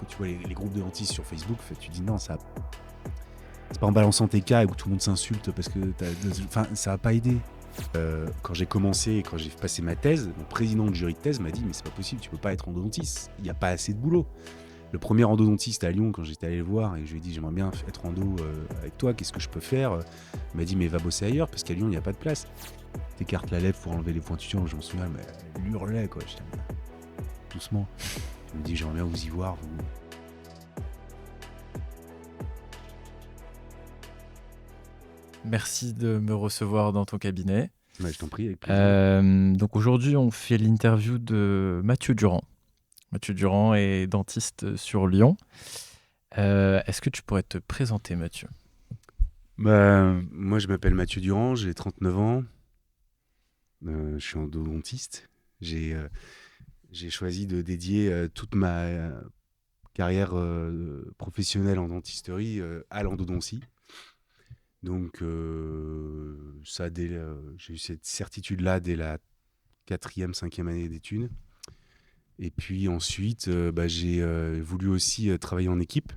quand tu vois les groupes de dentistes sur Facebook, tu dis non, ça, c'est pas en balançant tes cas où tout le monde s'insulte parce que ça va pas aider. Quand j'ai commencé et quand j'ai passé ma thèse, mon président de jury de thèse m'a dit mais c'est pas possible, tu peux pas être endodontiste, il n'y a pas assez de boulot. Le premier endodontiste à Lyon, quand j'étais allé le voir et je lui ai dit j'aimerais bien être endo avec toi, qu'est-ce que je peux faire? Il m'a dit mais va bosser ailleurs parce qu'à Lyon il n'y a pas de place. T'écartes la lèvre pour enlever les pointillons, je m'en souviens, mais elle hurlait quoi. J'étais doucement. Il me dit j'aimerais bien vous y voir. Merci de me recevoir dans ton cabinet. Ouais, je t'en prie, avec plaisir. Donc aujourd'hui, on fait l'interview de Mathieu Durand. Mathieu Durand est dentiste sur Lyon. Est-ce que tu pourrais te présenter, Mathieu? Moi, je m'appelle Mathieu Durand, j'ai 39 ans. Je suis endodontiste. J'ai choisi de dédier toute ma carrière professionnelle en dentisterie à l'endodontie. Donc, j'ai eu cette certitude-là dès la 4e, 5e année d'études. Et puis ensuite, j'ai voulu aussi travailler en équipe.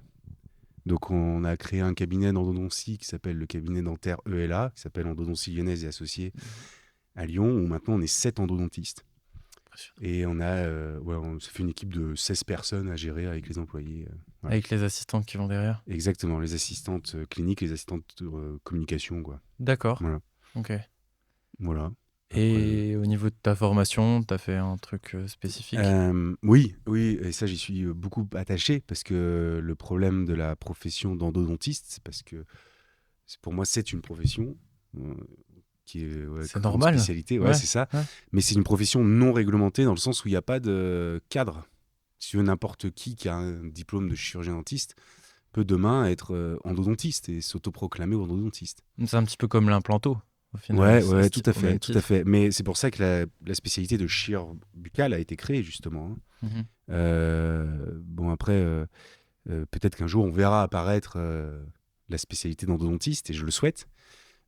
Donc, on a créé un cabinet d'endodontie qui s'appelle le cabinet dentaire ELA, qui s'appelle Endodontie Lyonnaise et Associés à Lyon, où maintenant on est 7 endodontistes. Et on s'est fait une équipe de 16 personnes à gérer avec les employés. Voilà. Avec les assistantes qui vont derrière? Exactement, les assistantes cliniques, les assistantes de communication, quoi. D'accord. Voilà. Ok. Voilà. Et au niveau de ta formation, tu as fait un truc spécifique? Oui, et ça j'y suis beaucoup attaché parce que le problème de la profession d'endodontiste, c'est parce que pour moi c'est une profession qui est c'est normal. Une spécialité, ouais, c'est ça. Ouais. Mais c'est une profession non réglementée dans le sens où il n'y a pas de cadre. Si tu veux, n'importe qui a un diplôme de chirurgien dentiste peut demain être endodontiste et s'autoproclamer endodontiste. C'est un petit peu comme l'implanto. Au final, ouais, tout à fait. Mais c'est pour ça que la spécialité de chirurgie buccale a été créée, justement. Bon, après, peut-être qu'un jour, on verra apparaître la spécialité d'endodontiste, et je le souhaite.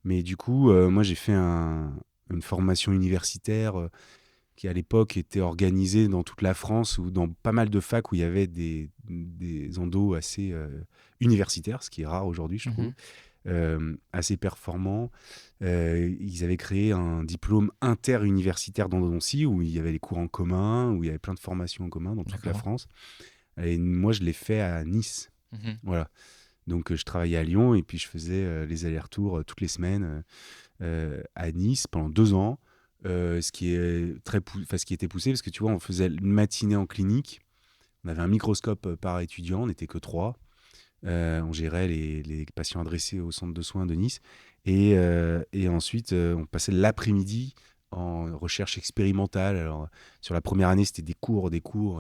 Mais du coup, moi, j'ai fait une formation universitaire qui, à l'époque, était organisée dans toute la France, ou dans pas mal de facs où il y avait des endos assez universitaires, ce qui est rare aujourd'hui, je trouve. Assez performants. Ils avaient créé un diplôme interuniversitaire d'endodontie où il y avait les cours en commun, où il y avait plein de formations en commun dans toute la France. Et moi, je l'ai fait à Nice. Voilà. Donc, je travaillais à Lyon et puis je faisais les allers-retours toutes les semaines à Nice pendant 2 ans. Ce qui était poussé parce que tu vois, on faisait une matinée en clinique. On avait un microscope par étudiant, on n'était que 3. On gérait les patients adressés au centre de soins de Nice. Et ensuite, on passait l'après-midi en recherche expérimentale. Alors, sur la première année, c'était des cours,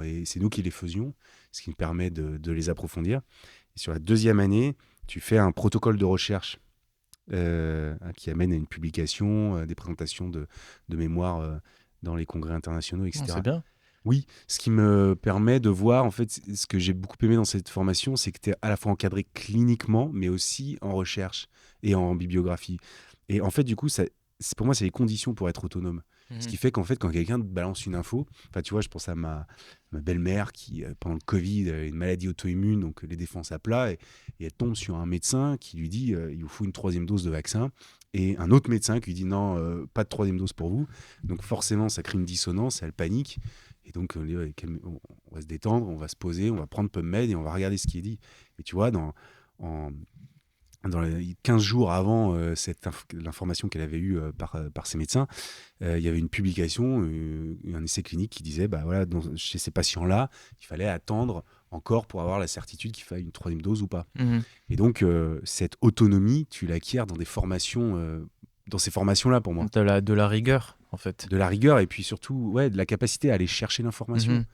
et c'est nous qui les faisions, ce qui nous permet de les approfondir. Et sur la deuxième année, tu fais un protocole de recherche qui amène à une publication, des présentations de mémoire dans les congrès internationaux, etc. C'est bien. Oui, ce qui me permet de voir, en fait, ce que j'ai beaucoup aimé dans cette formation, c'est que tu es à la fois encadré cliniquement, mais aussi en recherche et en bibliographie. Et en fait, du coup, pour moi, c'est les conditions pour être autonome. Ce qui fait qu'en fait, quand quelqu'un te balance une info, tu vois, je pense à ma belle-mère qui, pendant le Covid, a une maladie auto-immune, donc les défenses à plat, et elle tombe sur un médecin qui lui dit il vous faut une 3e dose de vaccin, et un autre médecin qui lui dit non, pas de 3e dose pour vous. Donc forcément, ça crée une dissonance, elle panique. Et donc, on va se détendre, on va se poser, on va prendre PubMed et on va regarder ce qui est dit. Et tu vois, dans les 15 jours avant l'information qu'elle avait eue par ses médecins, il y avait une publication, un essai clinique qui disait, chez ces patients-là, il fallait attendre encore pour avoir la certitude qu'il fallait une 3e dose ou pas. Et donc, cette autonomie, tu l'acquiers dans des formations, dans ces formations-là, pour moi. De la rigueur, en fait. De la rigueur, et puis surtout, de la capacité à aller chercher l'information.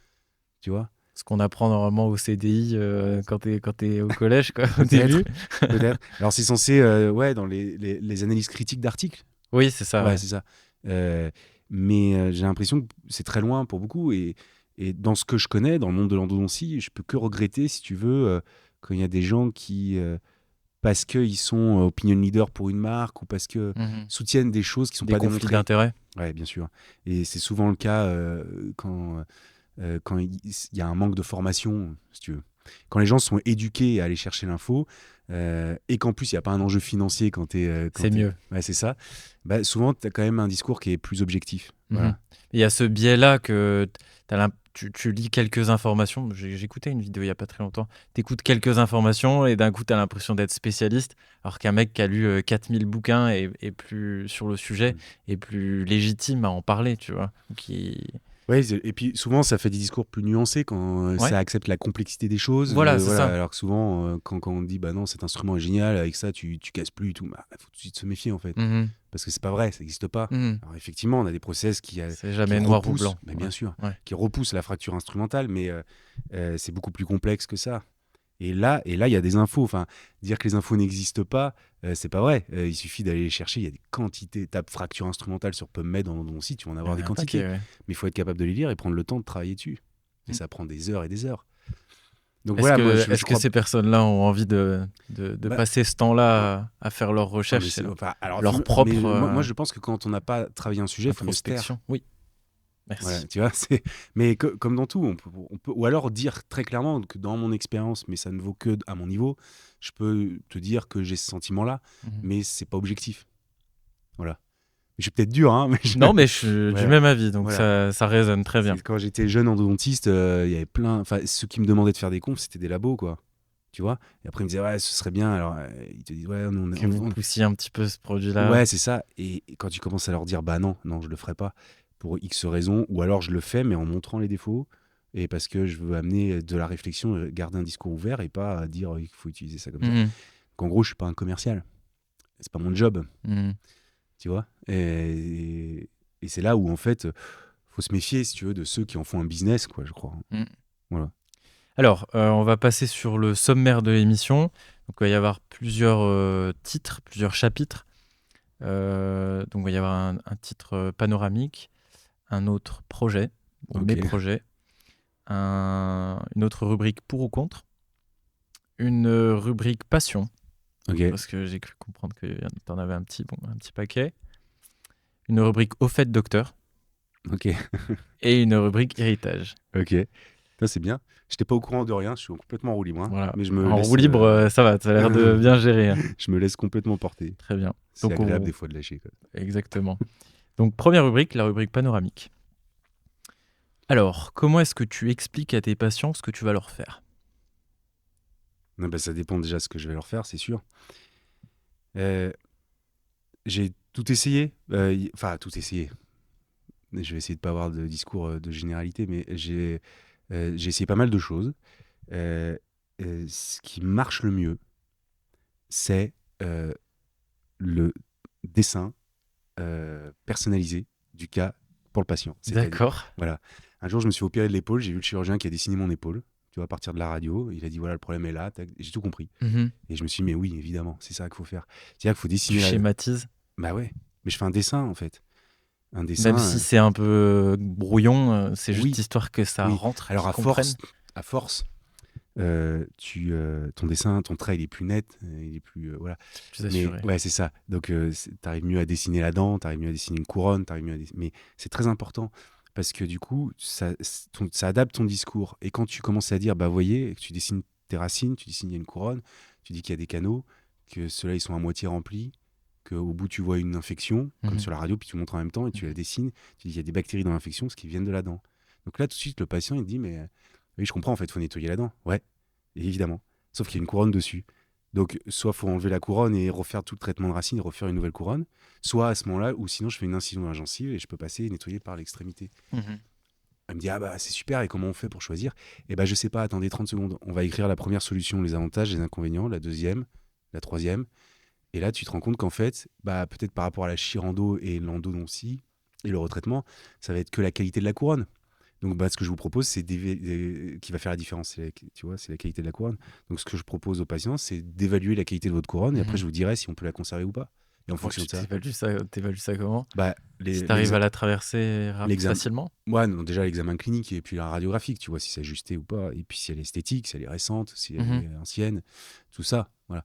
Tu vois ? Ce qu'on apprend normalement au CDI quand t'es au collège, quoi, au début. Peut-être. Alors, c'est censé, dans les analyses critiques d'articles. Oui, c'est ça. Ouais, c'est ça. Mais j'ai l'impression que c'est très loin pour beaucoup. Et dans ce que je connais, dans le monde de l'endodontie, je peux que regretter, si tu veux, quand il y a des gens qui, parce qu'ils sont opinion leader pour une marque ou parce qu'ils soutiennent des choses qui ne sont pas démontrées. Des conflits d'intérêts. Oui, bien sûr. Et c'est souvent le cas quand il y a un manque de formation, si tu veux. Quand les gens sont éduqués à aller chercher l'info, et qu'en plus, il n'y a pas un enjeu financier quand tu es. C'est mieux. Ouais, c'est ça. Bah, souvent, tu as quand même un discours qui est plus objectif. Mhm. Voilà. Il y a ce biais-là que tu lis quelques informations. J'écoutais une vidéo il n'y a pas très longtemps. Tu écoutes quelques informations et d'un coup, tu as l'impression d'être spécialiste, alors qu'un mec qui a lu 4000 bouquins et plus sur le sujet Mm. est plus légitime à en parler, tu vois. Ouais, et puis souvent, ça fait des discours plus nuancés quand Ouais, ça accepte la complexité des choses. voilà, c'est Voilà, ça. alors que souvent, quand on dit bah non, cet instrument est génial, avec ça, tu casses plus et tout, bah, faut tout de suite se méfier en fait. Mhm. Parce que c'est pas vrai, ça n'existe pas. Mhm. Alors effectivement, on a des process C'est qui jamais noir ou repoussent, blanc. mais Ouais. bien sûr, Ouais. qui repoussent la fracture instrumentale, mais c'est beaucoup plus complexe que ça. Et là, il y a des infos. Enfin, dire que les infos n'existent pas, c'est pas vrai. Il suffit d'aller les chercher. Il y a des quantités. Tape fracture instrumentale sur PubMed dans ton site, tu vas en Il y avoir en des a un quantités. paquet, ouais. Mais il faut être capable de les lire et prendre le temps de travailler dessus. Et Mm. ça prend des heures et des heures. Donc Est-ce voilà, moi, que, je est-ce que crois. ces personnes-là ont envie de Bah, passer ce temps-là à faire leurs non, mais recherches, enfin, alors, leur mais propre moi, je pense que quand on n'a pas travaillé un sujet, il faut mieux se taire. introspection? Oui, Voilà, merci. tu vois, mais comme dans tout, on peut, ou alors dire très clairement que dans mon expérience, mais ça ne vaut que à mon niveau, je peux te dire que j'ai ce sentiment-là, Mhm. mais c'est pas objectif. Voilà. Je suis peut-être dur, hein, mais Non, mais je suis du voilà. même avis, donc Voilà. ça résonne très bien. C'est quand j'étais jeune endodontiste, il y avait plein. Enfin, ceux qui me demandaient de faire des confs, c'était des labos, quoi. Tu vois. Et après, ils me disaient, ouais, ce serait bien. Alors, ils te disent, ouais, Que vous poussiez un petit peu ce produit-là. ouais, c'est ça. Et quand tu commences à leur dire, bah non, non, je le ferai pas pour X raisons, ou alors je le fais, mais en montrant les défauts, et parce que je veux amener de la réflexion, garder un discours ouvert et pas dire qu'il faut utiliser ça comme ça. Mhm. Qu'en gros, je suis pas un commercial. C'est pas mon job, Mhm. tu vois. Et c'est là où, en fait, faut se méfier, si tu veux, de ceux qui en font un business, quoi, je crois. Mhm. Voilà. Alors, on va passer sur le sommaire de l'émission. Donc, il va y avoir plusieurs titres, plusieurs chapitres. Donc, il va y avoir un titre panoramique, un autre projet, ou Ok. mes projets, une autre rubrique pour ou contre, une rubrique passion, Ok. parce que j'ai cru comprendre que tu en avais un petit paquet, une rubrique au fait docteur Ok. et une rubrique héritage. Ok. Ça, c'est bien. J'étais pas au courant de rien. Je suis complètement en roue libre, hein. Voilà. Mais je me En laisse, roue libre, ça va, tu as l'air de bien gérer, hein. je me laisse complètement porter. Très bien. C'est Donc, agréable des fois de lâcher, quoi. exactement. Donc, première rubrique, la rubrique panoramique. Alors, comment est-ce que tu expliques à tes patients ce que tu vas leur faire? Non, bah, ça dépend déjà de ce que je vais leur faire, c'est sûr. Euh, j'ai tout essayé. Enfin, tout essayé. Je vais essayer de pas avoir de discours de généralité, mais j'ai essayé pas mal de choses. Ce qui marche le mieux, c'est le dessin personnalisé du cas pour le patient. C'est-à-dire, D'accord. voilà. Un jour, je me suis opéré de l'épaule, j'ai vu le chirurgien qui a dessiné mon épaule, tu vois, à partir de la radio. Il a dit, voilà, le problème est là, tac, j'ai tout compris. Mhm. Et je me suis dit, mais oui, évidemment, c'est ça qu'il faut faire. C'est-à-dire qu'il faut Tu dessiner la. schématises, Bah ouais, mais je fais un dessin, en fait. Un même dessin, si c'est un peu brouillon, c'est juste oui, histoire que ça oui. rentre, Alors qu'ils comprennent. à force, ton dessin, ton trait, il est plus net, il est plus, voilà. C'est plus Mais assuré. ouais, c'est ça. Donc, t'arrives mieux à dessiner la dent, t'arrives mieux à dessiner une couronne, t'arrives mieux à mais c'est très important parce que du coup, ça adapte ton discours. Et quand tu commences à dire, bah, voyez, que tu dessines tes racines, tu dessines il y a une couronne, tu dis qu'il y a des canaux, que ceux-là, ils sont à moitié remplis, qu'au bout, tu vois une infection, comme Mhm. sur la radio, puis tu montres en même temps et tu la dessines, tu dis, il y a des bactéries dans l'infection, ce qui viennent de la dent. Donc là, tout de suite, le patient, il te dit, mais oui, je comprends, en fait, il faut nettoyer la dent. Ouais, évidemment. Sauf qu'il y a une couronne dessus. Donc, soit faut enlever la couronne et refaire tout le traitement de racine et refaire une nouvelle couronne, soit à ce moment-là, ou sinon je fais une incision dans la gencive et je peux passer et nettoyer par l'extrémité. Mhm. Elle me dit, ah bah c'est super, et comment on fait pour choisir? Eh bah je sais pas, attendez 30 secondes. On va écrire la première solution, les avantages, les inconvénients, la deuxième, la troisième. Et là, tu te rends compte qu'en fait, bah peut-être par rapport à la chirurgie et l'endodontie et le retraitement, ça va être que la qualité de la couronne. Donc, bah, ce que je vous propose, c'est qui va faire la différence. Tu vois, c'est la qualité de la couronne. Donc, ce que je propose aux patients, c'est d'évaluer la qualité de votre couronne et après, Mhm. je vous dirai si on peut la conserver ou pas. Et en Ouais, fonction de ça, t'évalues ça comment? bah, Si t'arrives à la traverser l'examen. facilement? Ouais, non, déjà l'examen clinique et puis la radiographique, tu vois, si c'est ajusté ou pas. Et puis si elle est esthétique, si elle est récente, si elle Mhm. est ancienne, tout ça. Voilà.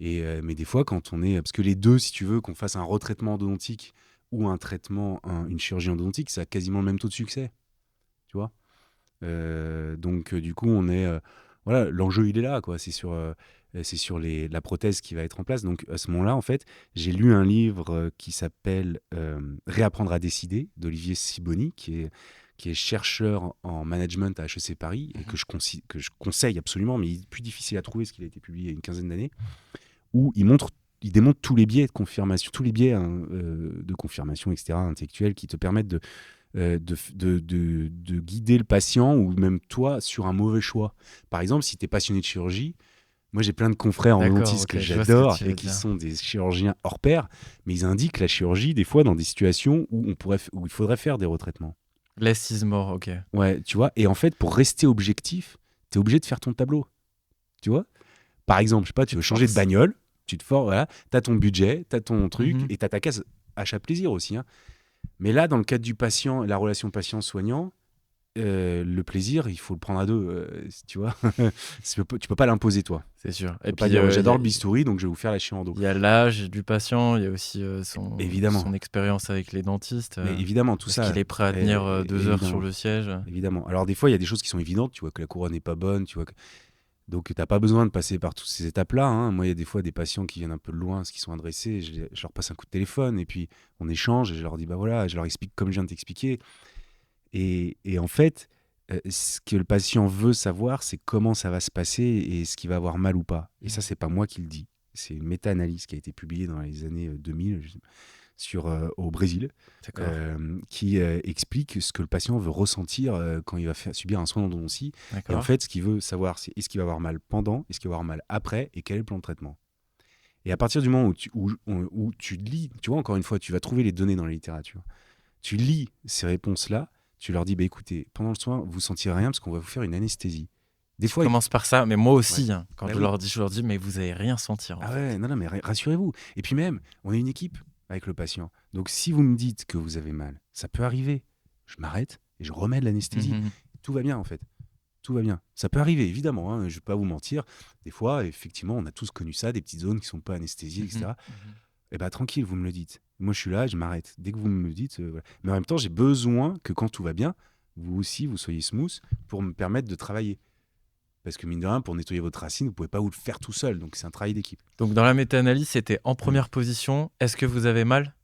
Mais des fois, quand on est. Parce que les deux, si tu veux, qu'on fasse un retraitement endodontique ou un traitement, une chirurgie endodontique, ça a quasiment le même taux de succès. Tu vois. Donc, du coup, on est. voilà, l'enjeu, il est là, quoi. C'est sur la prothèse qui va être en place. Donc, à ce moment-là, en fait, j'ai lu un livre qui s'appelle Réapprendre à décider d'Olivier Sibony, qui est chercheur en management à HEC Paris et que je conseille absolument, mais il est plus difficile à trouver parce qu'il a été publié il y a une quinzaine d'années, où il démontre tous les biais de confirmation, tous les biais de confirmation, etc., intellectuels, qui te permettent de guider le patient ou même toi sur un mauvais choix. Par exemple, si tu es passionné de chirurgie, moi j'ai plein de confrères D'accord, endodontistes ok, que je vois ce que j'adore tu et veux qui dire. sont des chirurgiens hors pair, mais ils indiquent la chirurgie des fois dans des situations où il faudrait faire des retraitements. Less is more, ok. Ouais, tu vois, et en fait, pour rester objectif, tu es obligé de faire ton tableau, tu vois. Par exemple, je sais pas, tu Tu veux te changer de forces. bagnole, tu te forces, voilà, t'as ton budget, t'as ton truc, Mhm. et t'as ta case achat plaisir aussi, hein. Mais là, dans le cadre du patient, la relation patient-soignant, le plaisir, il faut le prendre à deux, tu vois. Tu peux pas l'imposer, toi. C'est sûr. Tu Et peux pas puis, dire, j'adore le bistouri, donc je vais vous faire la chirurgie. il y a l'âge du patient, il y a aussi Évidemment, son expérience avec les dentistes. mais évidemment, tout Est-ce qu'il ça, est prêt à tenir 2 heures sur évidemment, le siège? évidemment. Alors, des fois, il y a des choses qui sont évidentes, tu vois, que la couronne n'est pas bonne, tu vois. Donc, t'as pas besoin de passer par toutes ces étapes-là, hein. Moi, il y a des fois des patients qui viennent un peu de loin, ce qui sont adressés, je leur passe un coup de téléphone, et puis on échange, et je leur dis, bah voilà, je leur explique comme je viens de t'expliquer. Et en fait, ce que le patient veut savoir, c'est comment ça va se passer et ce qu'il va avoir mal ou pas. Et ça, c'est pas moi qui le dis. C'est une méta-analyse qui a été publiée dans les années 2000 au Brésil, D'accord, qui explique ce que le patient veut ressentir quand il va subir un soin d'endodontie. Et en d'accord. fait, ce qu'il veut savoir, c'est est-ce qu'il va avoir mal pendant, est-ce qu'il va avoir mal après, et quel est le plan de traitement. Et à partir du moment où tu lis, tu vois, encore une fois, tu vas trouver les données dans la littérature. Tu lis ces réponses-là, tu leur dis, bah, écoutez, pendant le soin, vous sentirez rien parce qu'on va vous faire une anesthésie. Des Je fois, commence par ça, mais moi ouais. aussi, hein, quand Bah je oui. leur dis, mais vous allez rien sentir en Ah fait. ouais, non, non, mais rassurez-vous. Et puis même, on est une équipe avec le patient. Donc si vous me dites que vous avez mal, ça peut arriver. Je m'arrête et je remets de l'anesthésie. Mhm, Tout va bien en fait. Tout va bien. Ça peut arriver, évidemment, hein, je ne vais pas vous mentir. Des fois, effectivement, on a tous connu ça, des petites zones qui ne sont pas anesthésiées, mhm, etc. mhm. Eh bien, tranquille, vous me le dites. Moi, je suis là, je m'arrête. Dès que vous me le dites, voilà. Mais en même temps, j'ai besoin que quand tout va bien, vous aussi, vous soyez smooth pour me permettre de travailler. Parce que mine de rien, pour nettoyer votre racine, vous ne pouvez pas vous le faire tout seul. Donc, c'est un travail d'équipe. Donc dans la méta-analyse, c'était en Mm. première position. Est-ce que vous avez mal?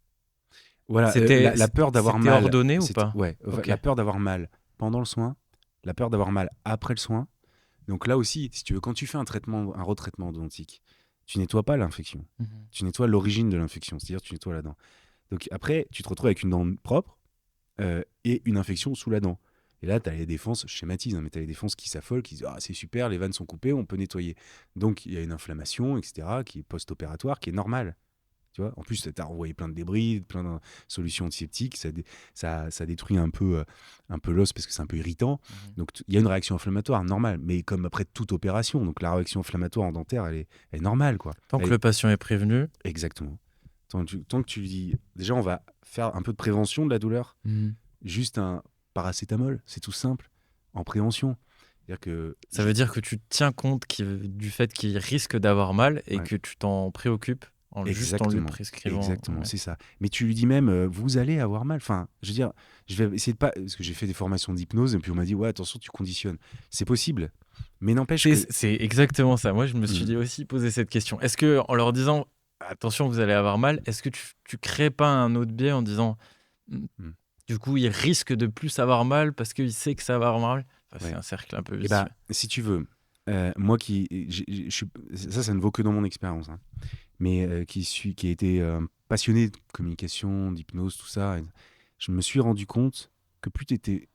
Voilà, C'était la peur d'avoir c'était mal, ordonné ou pas? ouais, Ok. la peur d'avoir mal pendant le soin, la peur d'avoir mal après le soin. Donc là aussi, si tu veux, quand tu fais un retraitement odontique, tu nettoies pas l'infection. Mhm. Tu nettoies l'origine de l'infection, c'est-à-dire tu nettoies la dent. Donc après, tu te retrouves avec une dent propre et une infection sous la dent. Et là, tu as les défenses, je schématise, hein, mais tu as les défenses qui s'affolent, qui disent ah, c'est super, les vannes sont coupées, on peut nettoyer. Donc il y a une inflammation, etc., qui est post-opératoire, qui est normale. Tu vois, en plus, tu as renvoyé plein de débris, plein de solutions antiseptiques, ça détruit un peu l'os parce que c'est un peu irritant. Mhm. Donc il y a une réaction inflammatoire normale, mais comme après toute opération. Donc la réaction inflammatoire en dentaire, elle est normale, quoi. Tant que le patient est prévenu. Exactement. Tant que tu lui dis, déjà, on va faire un peu de prévention de la douleur, Mhm. juste un paracétamol, c'est tout simple, en prévention. C'est-à-dire que, Ça veut dire que tu tiens compte du fait qu'il risque d'avoir mal et ouais, que tu t'en préoccupes juste en lui exactement, prescrivant. exactement, Ouais. c'est ça. Mais tu lui dis même, vous allez avoir mal. Enfin, je veux dire, je vais essayer de pas, parce que j'ai fait des formations d'hypnose et puis on m'a dit, ouais, attention, tu conditionnes. C'est possible, mais n'empêche que, C'est exactement ça. Moi, je me suis hmm, dit aussi poser cette question. Est-ce que en leur disant attention, vous allez avoir mal, est-ce que tu crées pas un autre biais en disant hmm, hmm, du coup, il risque de plus avoir mal parce qu'il sait que ça va avoir mal? Enfin, c'est ouais. un cercle un peu Et vicieux. bah, si tu veux, moi ça ne vaut que dans mon expérience, hein, mais qui a été passionné de communication, d'hypnose, tout ça, et je me suis rendu compte que plus tu étais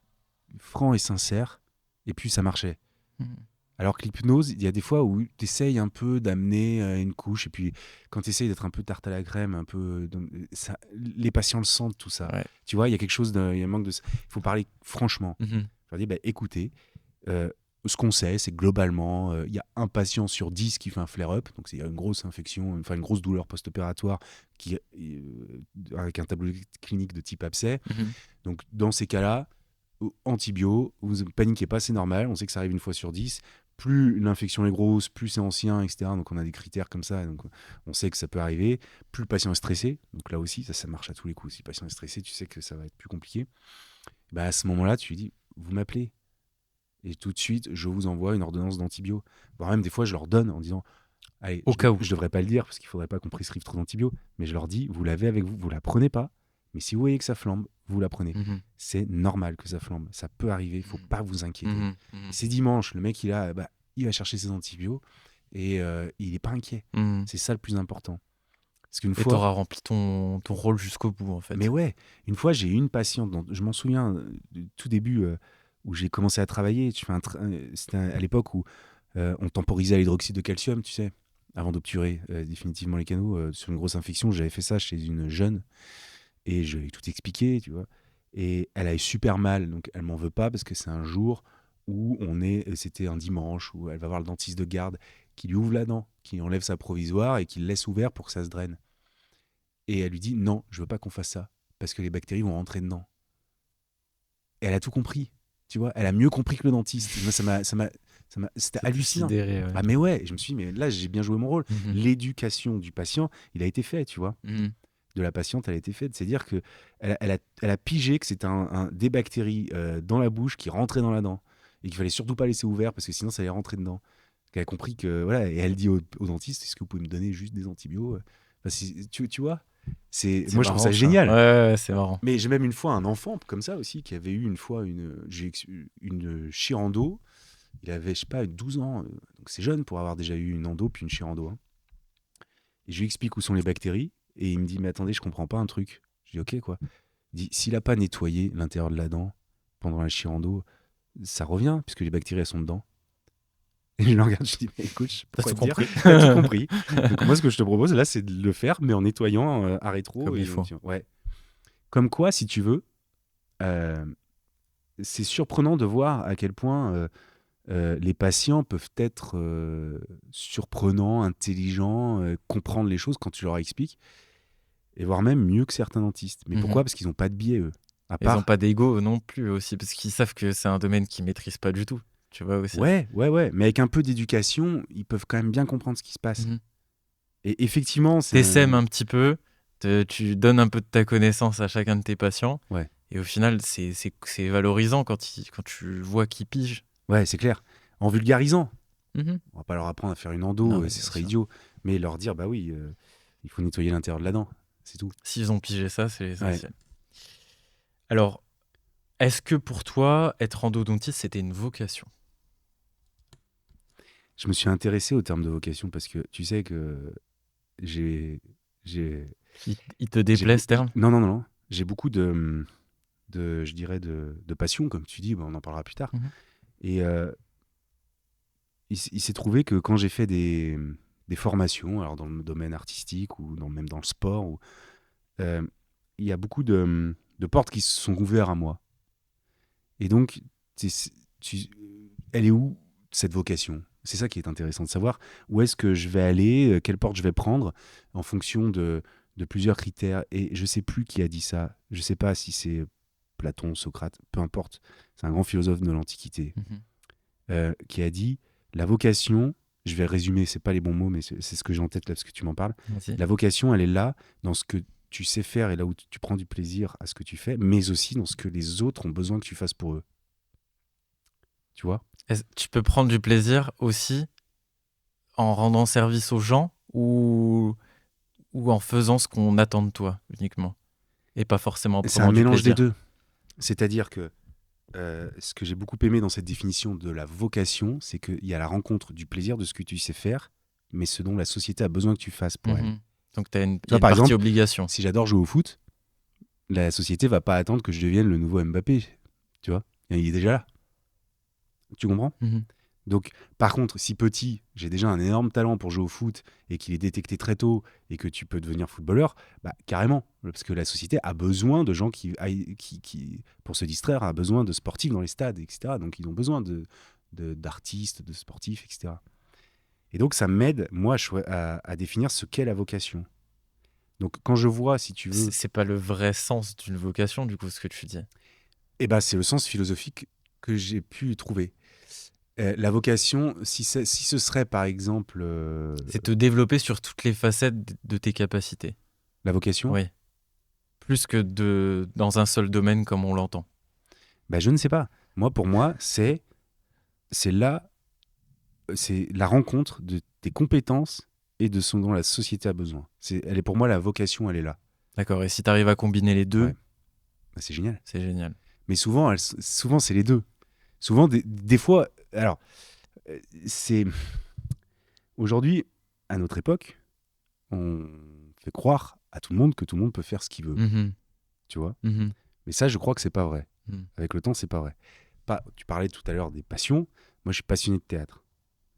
franc et sincère, et plus ça marchait. Mhm. Alors que l'hypnose, il y a des fois où tu essayes un peu d'amener une couche, et puis quand tu essayes d'être un peu tarte à la crème, un peu, les patients le sentent, tout ça. Ouais. Tu vois, il y a quelque chose, il y a un manque de. Il faut parler franchement. Mhm. Je leur dis, bah, écoutez, euh, ce qu'on sait, c'est que globalement, il y a un patient sur 10 qui fait un flare-up, donc il y a une grosse infection, enfin une grosse douleur post-opératoire avec un tableau clinique de type abcès. Mhm. Donc dans ces cas-là, antibio, vous ne paniquez pas, c'est normal, on sait que ça arrive une fois sur 10. Plus l'infection est grosse, plus c'est ancien, etc. Donc on a des critères comme ça, donc on sait que ça peut arriver. Plus le patient est stressé, donc là aussi, ça marche à tous les coups. Si le patient est stressé, tu sais que ça va être plus compliqué. Bah, à ce moment-là, tu lui dis, vous m'appelez. Et tout de suite, je vous envoie une ordonnance d'antibio. Voire même des fois, je leur donne en disant, allez, Au cas où. je devrais pas le dire parce qu'il faudrait pas qu'on prescrive trop d'antibio, mais je leur dis, vous l'avez avec vous, vous la prenez pas, mais si vous voyez que ça flambe, vous la prenez. Mhm. C'est normal que ça flambe, ça peut arriver, il faut pas vous inquiéter. Mhm. Mhm. C'est dimanche, le mec il va chercher ses antibio et il est pas inquiet. Mhm. C'est ça le plus important. Parce qu'une Et fois, t'auras rempli ton rôle jusqu'au bout, en fait. mais ouais, une fois j'ai eu une patiente, je m'en souviens du tout début où j'ai commencé à travailler. C'était à l'époque où on temporisait à l'hydroxyde de calcium, tu sais, avant d'obturer définitivement les canaux. Sur une grosse infection, j'avais fait ça chez une jeune et je lui ai tout expliqué, tu vois. Et elle a eu super mal, donc elle m'en veut pas parce que c'est un jour où c'était un dimanche, où elle va voir le dentiste de garde qui lui ouvre la dent, qui enlève sa provisoire et qui le laisse ouvert pour que ça se draine. Et elle lui dit non, je veux pas qu'on fasse ça parce que les bactéries vont rentrer dedans. Et elle a tout compris, tu vois. Elle a mieux compris que le dentiste. Moi, c'était Ça t'a hallucinant. sidéré, ouais. Ah mais ouais, je me suis dit, mais là j'ai bien joué mon rôle. Mhm. L'éducation du patient, il a été fait, tu vois. Mhm. De la patiente, elle a été faite. C'est-à-dire que elle a pigé que c'était des bactéries dans la bouche qui rentraient dans la dent et qu'il fallait surtout pas laisser ouvert parce que sinon ça allait rentrer dedans. Elle a compris que voilà, et elle dit au dentiste, est-ce que vous pouvez me donner juste des antibiotiques. Enfin, tu vois, C'est moi je trouve marrant, ça ça. génial. Ouais, c'est marrant. Mais j'ai même une fois un enfant comme ça aussi qui avait eu une fois une chirando. Il avait, je sais pas, 12 ans. Donc c'est jeune pour avoir déjà eu une endo puis une chirando. Hein. Et je lui explique où sont les bactéries. Et il me dit, mais attendez, je comprends pas un truc. Je dis, ok, quoi. Il dit, s'il a pas nettoyé l'intérieur de la dent pendant la chirando, ça revient, puisque les bactéries, elles sont dedans. Et je le regarde, je dis, mais écoute, T'as pourquoi tout te dire compris. T'as tout compris. Donc moi, ce que je te propose, là, c'est de le faire, mais en nettoyant à rétro. Comme Et il faut. donc, ouais. Comme quoi, si tu veux, euh, c'est surprenant de voir à quel point les patients peuvent être surprenants, intelligents, comprendre les choses quand tu leur expliques, et voire même mieux que certains dentistes. Mais Mhm. pourquoi? Parce qu'ils n'ont pas de biais, eux. À Ils ont part, pas d'ego non plus aussi, parce qu'ils savent que c'est un domaine qu'ils maîtrisent pas du tout. Tu vois aussi. ouais, mais avec un peu d'éducation, ils peuvent quand même bien comprendre ce qui se passe. Mhm. Et effectivement, T'essaimes un petit peu, tu donnes un peu de ta connaissance à chacun de tes patients, Ouais, et au final, c'est valorisant quand tu vois qu'ils pigent. ouais, c'est clair. En vulgarisant, Mhm. on va pas leur apprendre à faire une Non, endo, mais ce bien serait sûr. idiot. Mais leur dire, bah oui, il faut nettoyer l'intérieur de la dent, c'est tout. S'ils ont pigé ça, c'est Ouais. l'essentiel. Alors, est-ce que pour toi, être endodontiste, c'était une vocation? Je me suis intéressé au terme de vocation parce que tu sais que j'ai, j'ai, Il te déplaît ce terme? non, non, non, non. J'ai beaucoup je dirais, de passion, comme tu dis, bah, on en parlera plus tard. Mhm. Et il s'est trouvé que quand j'ai fait des formations, alors dans le domaine artistique ou même dans le sport, euh, il y a beaucoup de portes qui se sont ouvertes à moi. Et donc, tu- elle est où cette vocation? C'est ça qui est intéressant de savoir. Où est-ce que je vais aller, quelle porte je vais prendre en fonction de plusieurs critères. Et je sais plus qui a dit ça. Je sais pas si c'est Platon, Socrate, peu importe. C'est un grand philosophe de l'Antiquité Mhm. qui a dit la vocation. Je vais résumer, c'est pas les bons mots, mais c'est ce que j'ai en tête là parce que tu m'en parles. Vas-y. La vocation, elle est là dans ce que tu sais faire et là où tu prends du plaisir à ce que tu fais, mais aussi dans ce que les autres ont besoin que tu fasses pour eux. Tu vois? Tu peux prendre du plaisir aussi en rendant service aux gens ou en faisant ce qu'on attend de toi uniquement et pas forcément en C'est un prenant du mélange des plaisir. deux. C'est-à-dire que ce que j'ai beaucoup aimé dans cette définition de la vocation, c'est qu'il y a la rencontre du plaisir de ce que tu sais faire, mais ce dont la société a besoin que tu fasses pour elle. Mhm. Donc il y a Tu vois, une par partie exemple, obligation. si j'adore jouer au foot, la société va pas attendre que je devienne le nouveau Mbappé. Tu vois? Il est déjà là. Tu comprends? Mhm. Donc, par contre, si petit, j'ai déjà un énorme talent pour jouer au foot et qu'il est détecté très tôt et que tu peux devenir footballeur, bah carrément, parce que la société a besoin de gens qui pour se distraire, a besoin de sportifs dans les stades, etc. Donc, ils ont besoin d'artistes, de sportifs, etc. Et donc, ça m'aide, moi, à définir ce qu'est la vocation. Donc, quand je vois, si tu veux, C'est pas le vrai sens d'une vocation, du coup, ce que tu dis. eh ben, c'est le sens philosophique que j'ai pu trouver. La vocation, si ce serait par exemple C'est te développer sur toutes les facettes de tes capacités. la vocation, Oui. Plus que dans un seul domaine comme on l'entend. bah, je ne sais pas. Moi, pour moi, c'est c'est là, c'est la rencontre de tes compétences et de ce dont la société a besoin. Pour moi, la vocation, elle est là. D'accord. Et si tu arrives à combiner les deux, Ouais. Bah, c'est génial. c'est génial. Mais souvent c'est les deux. Souvent, des fois, alors, c'est aujourd'hui, à notre époque, on fait croire à tout le monde que tout le monde peut faire ce qu'il veut, Mhm. tu vois. Mhm. Mais ça, je crois que c'est pas vrai. Mhm. Avec le temps, c'est pas vrai. Tu parlais tout à l'heure des passions. Moi, je suis passionné de théâtre.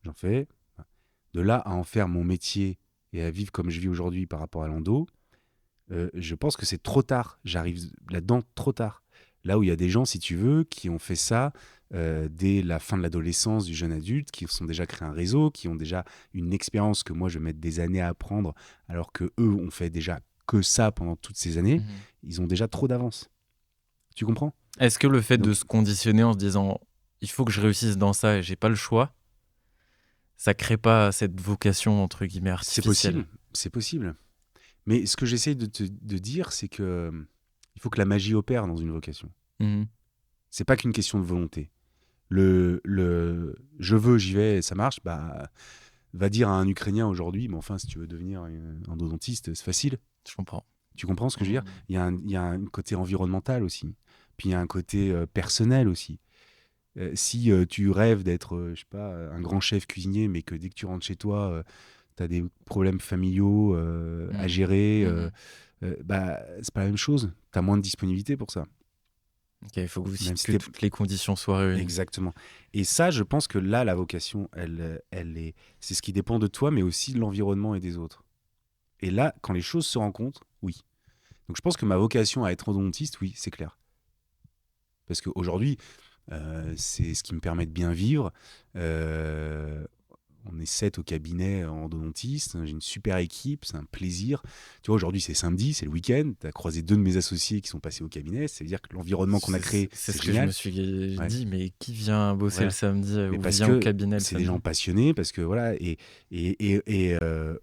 J'en fais. De là à en faire mon métier et à vivre comme je vis aujourd'hui par rapport à l'endo, je pense que c'est trop tard. J'arrive là-dedans trop tard. Là où il y a des gens, si tu veux, qui ont fait ça dès la fin de l'adolescence, du jeune adulte, qui se sont déjà créé un réseau, qui ont déjà une expérience que moi je vais mettre des années à apprendre, alors que eux ont fait déjà que ça pendant toutes ces années, Mhm. ils ont déjà trop d'avance. Tu comprends? Est-ce que le fait de Donc se conditionner en se disant il faut que je réussisse dans ça et j'ai pas le choix, ça crée pas cette vocation entre guillemets c'est artificielle? possible, c'est possible. Mais ce que j'essaie de dire, c'est que il faut que la magie opère dans une vocation. Mhm. C'est pas qu'une question de volonté. Le je veux, j'y vais, ça marche, bah, va dire à un Ukrainien aujourd'hui, mais enfin, si tu veux devenir endodontiste, c'est facile. Je comprends. Tu comprends ce que je veux dire? Mhm. Il y a un côté environnemental aussi. Puis il y a un côté personnel aussi. Si tu rêves d'être, je sais pas, un grand chef cuisinier, mais que dès que tu rentres chez toi, tu as des problèmes familiaux à Mhm. gérer, Mhm. bah, c'est pas la même chose. Tu as moins de disponibilité pour ça. Ok, il faut aussi Même si que t'es... toutes les conditions soient réunies. Exactement. Et ça, je pense que là, la vocation, c'est ce qui dépend de toi, mais aussi de l'environnement et des autres. Et là, quand les choses se rencontrent, oui. Donc je pense que ma vocation à être endodontiste, oui, c'est clair. Parce qu'aujourd'hui, c'est ce qui me permet de bien vivre. Euh, on est 7 au cabinet en endodontiste. J'ai une super équipe, c'est un plaisir. Tu vois, aujourd'hui, c'est samedi, c'est le week-end. Tu as croisé 2 de mes associés qui sont passés au cabinet. C'est-à-dire que l'environnement qu'on a créé, C'est c'est ce que je me génial. suis Ouais. dit, mais qui vient bosser le Voilà. samedi Mais ou parce vient au que cabinet le c'est des gens samedi? passionnés, parce que voilà,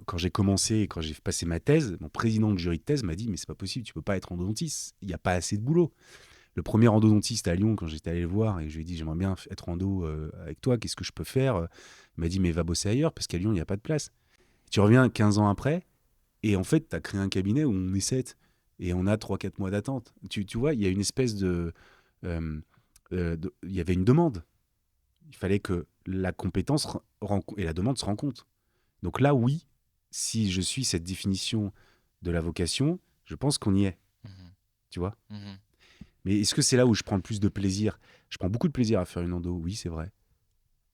quand j'ai commencé, quand j'ai passé ma thèse, mon président de jury de thèse m'a dit, mais c'est pas possible, tu peux pas être endodontiste, il n'y a pas assez de boulot. Le premier endodontiste à Lyon, quand j'étais allé le voir, et je lui ai dit, j'aimerais bien être endo avec toi, qu'est-ce que je peux faire? Il m'a dit, mais va bosser ailleurs, parce qu'à Lyon, il n'y a pas de place. Tu reviens 15 ans après, et en fait, tu as créé un cabinet où on est 7, et on a 3 4 mois d'attente. Tu vois, il y a une espèce il y avait une demande. Il fallait que la compétence et la demande se rencontrent. Donc là, oui, si je suis cette définition de la vocation, je pense qu'on y est, Mhm. tu vois. Mhm. Mais est-ce que c'est là où je prends le plus de plaisir? Je prends beaucoup de plaisir à faire une endo, oui, c'est vrai.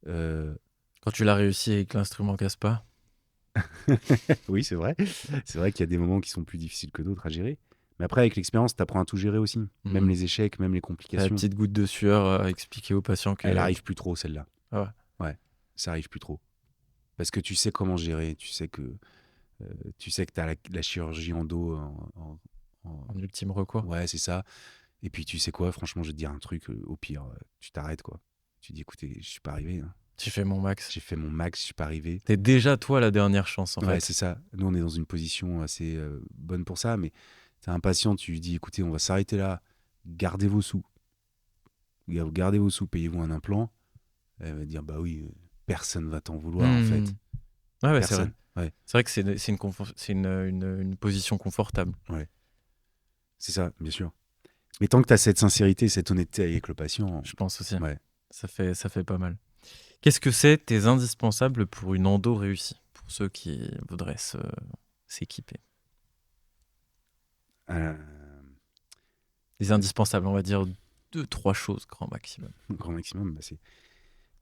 Euh, Quand tu l'as réussi et que l'instrument casse pas, oui, c'est vrai. C'est vrai qu'il y a des moments qui sont plus difficiles que d'autres à gérer. Mais après, avec l'expérience, tu apprends à tout gérer aussi. Même mhm. les échecs, même les T'as la complications. petite goutte de sueur à expliquer aux patients Elle que. arrive plus trop, celle-là. Ah ouais, Ouais, ça arrive plus trop. Parce que tu sais comment gérer, tu sais que tu as la chirurgie endo en- en ultime recours. Ouais, c'est ça. Et puis tu sais quoi, franchement, je vais te dire un truc, au pire, tu t'arrêtes quoi. Tu dis, écoutez, je suis pas arrivé, hein. J'ai fait mon max. J'ai fait mon max, je suis pas arrivé. T'es déjà toi la dernière chance en Ouais, fait. c'est ça. Nous, on est dans une position assez bonne pour ça, mais t'es un patient, tu lui dis, écoutez, on va s'arrêter là, gardez vos sous. Gardez vos sous, payez-vous un implant. Elle va dire, bah oui, personne va t'en vouloir en Hmm. fait. Ouais, ouais, c'est vrai. Personne. Ouais, C'est vrai que c'est une position confortable. ouais. C'est ça, bien sûr. Mais tant que t'as cette sincérité, cette honnêteté avec le patient, Je pense aussi. ouais. Ça fait pas mal. Qu'est-ce que c'est tes indispensables pour une endo réussie? Pour ceux qui voudraient s'équiper. Euh, Les indispensables, on va dire deux, trois choses, grand maximum. Grand maximum, bah, c'est.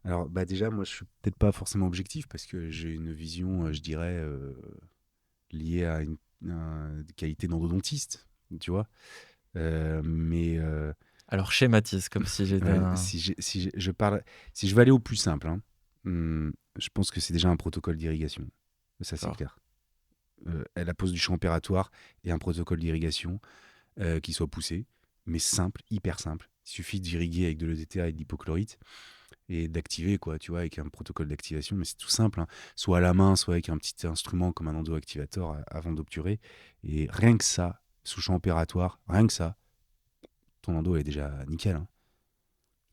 Alors, bah déjà, moi, je suis peut-être pas forcément objectif parce que j'ai une vision, je dirais, liée à des qualités d'endodontiste, tu vois. Mais Alors schématise, comme si j'étais ouais, un. si je veux aller au plus simple, hein, je pense que c'est déjà un protocole d'irrigation. Ça, c'est D'accord. clair. La pose du champ opératoire et un protocole d'irrigation qui soit poussé, mais simple, hyper simple. Il suffit d'irriguer avec de l'EDTA et de l'hypochlorite et d'activer, quoi, tu vois, avec un protocole d'activation, mais c'est tout simple, hein. Soit à la main, soit avec un petit instrument comme un endoactivateur avant d'obturer. Et rien que ça, sous champ opératoire, rien que ça, ton endo est déjà nickel, hein.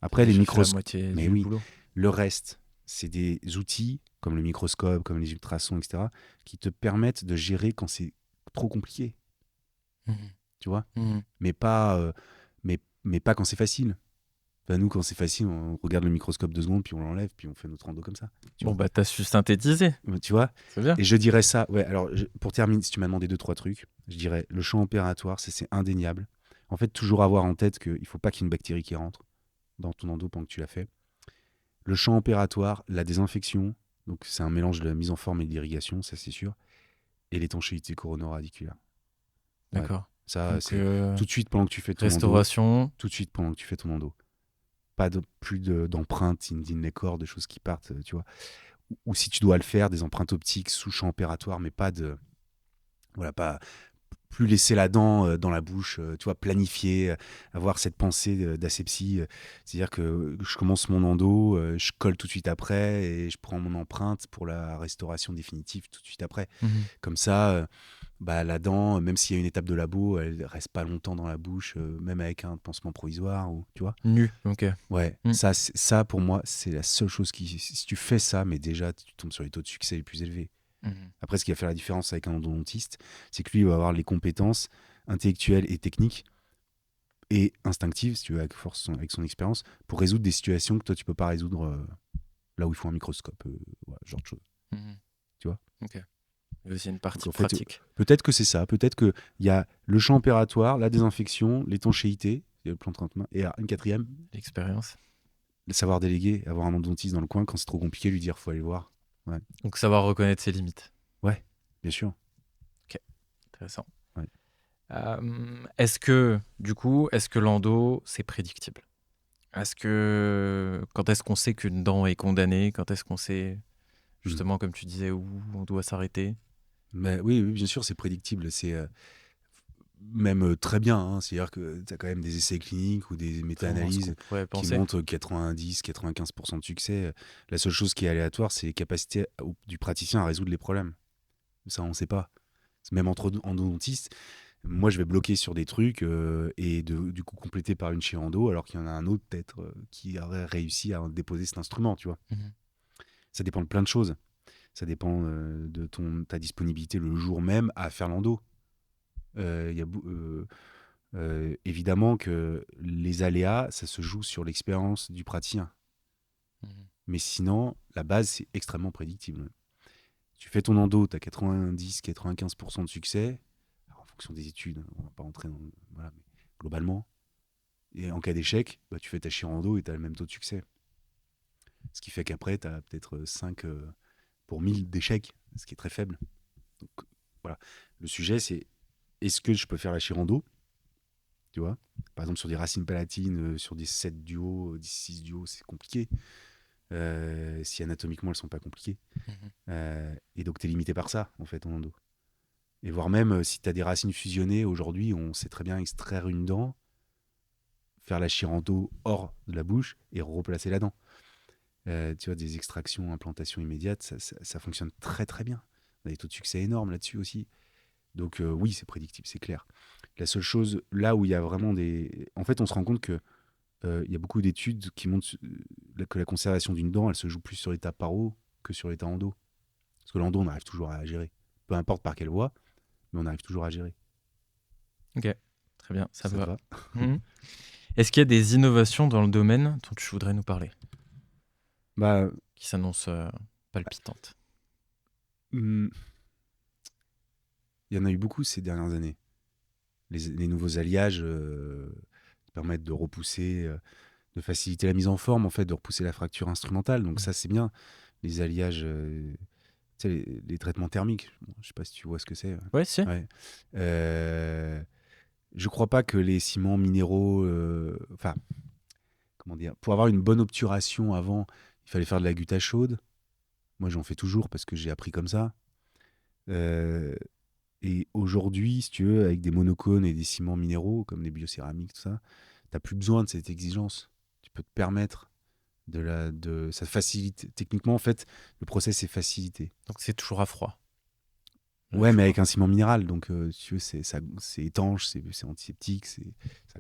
T'as Après, les déjà fait la microscopes. moitié Mais du oui, boulot. Le reste, c'est des outils comme le microscope, comme les ultrasons, etc., qui te permettent de gérer quand c'est trop compliqué, Mhm. tu vois, Mhm. mais pas, mais pas quand c'est facile. Enfin, nous, quand c'est facile, on regarde le microscope 2 secondes, puis on l'enlève, puis on fait notre rando comme ça. Tu Bon, vois, bah, t'as su synthétiser. tu vois. C'est bien. Et je dirais ça, ouais, alors pour terminer, si tu m'as demandé 2, 3 trucs, je dirais le champ opératoire, c'est indéniable. En fait, toujours avoir en tête qu'il ne faut pas qu'il y ait une bactérie qui rentre dans ton endo pendant que tu l'as fait. Le champ opératoire, la désinfection, donc c'est un mélange de la mise en forme et de l'irrigation, ça c'est sûr, et l'étanchéité corono-radiculaire. Ouais, D'accord. ça Donc, c'est tout de suite pendant que tu fais ton endo, restauration. tout de suite pendant que tu fais ton endo. Pas de, plus d'empreintes in les corps, de choses qui partent, tu vois. Ou si tu dois le faire, des empreintes optiques sous champ opératoire, mais pas de, voilà, pas plus laisser la dent dans la bouche, tu vois, planifier, avoir cette pensée d'asepsie. C'est-à-dire que je commence mon endo, je colle tout de suite après et je prends mon empreinte pour la restauration définitive tout de suite après. Mhm. Comme ça, bah, la dent, même s'il y a une étape de labo, elle reste pas longtemps dans la bouche, même avec un pansement provisoire, ou, tu vois. Nu. Ok. Ouais, Mhm. ça pour moi, c'est la seule chose qui, si tu fais ça, mais déjà, tu tombes sur les taux de succès les plus élevés. Mhm. Après, ce qui va faire la différence avec un endodontiste, c'est que lui, il va avoir les compétences intellectuelles et techniques et instinctives, si tu veux, avec son expérience, pour résoudre des situations que toi, tu peux pas résoudre là où il faut un microscope, voilà, ce genre de choses, Mhm. tu vois. Ok. Il y a aussi une Donc, partie en fait, pratique. peut-être que c'est ça, peut-être qu'il y a le champ opératoire, la désinfection, l'étanchéité, il y a le plan de traitement, et une quatrième, L'expérience. le savoir déléguer, avoir un endodontiste dans le coin, quand c'est trop compliqué, lui dire, faut aller voir. Ouais, Donc, savoir reconnaître ses limites. ouais, bien sûr. Ok. Intéressant. Ouais. Est-ce que l'endo, c'est prédictible? Quand est-ce qu'on sait qu'une dent est condamnée? Quand est-ce qu'on sait, Mm. justement, comme tu disais, où on doit s'arrêter? Mais oui, oui, bien sûr, c'est prédictible. C'est même très bien, hein. C'est-à-dire que tu as quand même des essais cliniques ou des Contrairement à ce qu'on méta-analyses pourrait qui penser. montrent 90-95% de succès. La seule chose qui est aléatoire, c'est les capacités du praticien à résoudre les problèmes. Ça, on ne sait pas. Même entre endodontistes, moi, je vais bloquer sur des trucs et du coup compléter par une chirurgie, alors qu'il y en a un autre peut-être qui aurait réussi à déposer cet instrument, tu vois. Mhm. Ça dépend de plein de choses. Ça dépend de ta disponibilité le jour même à faire l'endo. Il y a évidemment que les aléas, ça se joue sur l'expérience du praticien. Mhm. Mais sinon, la base, c'est extrêmement prédictible. Tu fais ton endo, tu as 90-95% de succès. Alors, en fonction des études, on va pas rentrer dans. Voilà, mais globalement. Et en cas d'échec, bah, tu fais ta chirurgie et tu as le même taux de succès. Ce qui fait qu'après, tu as peut-être 5 pour 1000 d'échecs, ce qui est très faible. Donc voilà. Le sujet, c'est est-ce que je peux faire la chirurgie, tu vois. Par exemple, sur des racines palatines, sur des 7 duos, 6 duos, c'est compliqué. Si anatomiquement, elles sont pas compliquées. Mhm. Et donc, tu es limité par ça, en fait, en endo. Et voire même, si tu as des racines fusionnées, aujourd'hui, on sait très bien extraire une dent, faire la chirurgie hors de la bouche et replacer la dent. Tu vois, des extractions, implantations immédiates, ça fonctionne très très bien. On a des taux de succès énormes là-dessus aussi. Donc oui, c'est prédictible, c'est clair. La seule chose, là où il y a vraiment des... En fait, on se rend compte que il y a beaucoup d'études qui montrent que la conservation d'une dent, elle se joue plus sur l'état paro que sur l'état endo. Parce que l'endo, on arrive toujours à gérer. Peu importe par quelle voie, mais on arrive toujours à gérer. Ok, très bien, ça me Ça te va. va? Mhm. Est-ce qu'il y a des innovations dans le domaine dont tu voudrais nous parler, Bah, qui s'annoncent palpitantes? il y en a eu beaucoup ces dernières années. Les nouveaux alliages qui permettent de repousser, de faciliter la mise en forme, en fait, de repousser la fracture instrumentale. Donc Mhm. ça, c'est bien. Les alliages, tu sais, les traitements thermiques. Bon, je sais pas si tu vois ce que c'est. Ouais, si. Ouais. Je crois pas que les ciments minéraux, enfin, comment dire, pour avoir une bonne obturation avant, il fallait faire de la gutta chaude. Moi, j'en fais toujours parce que j'ai appris comme ça. Euh, et aujourd'hui, si tu veux, avec des monocones et des ciments minéraux, comme des biocéramiques, tout ça, t'as plus besoin de cette exigence. Tu peux te permettre ça facilite. Techniquement, en fait, le process est facilité. Donc c'est toujours à froid, là, Ouais, je mais vois. avec un ciment minéral, donc si tu veux, c'est étanche, c'est antiseptique, ça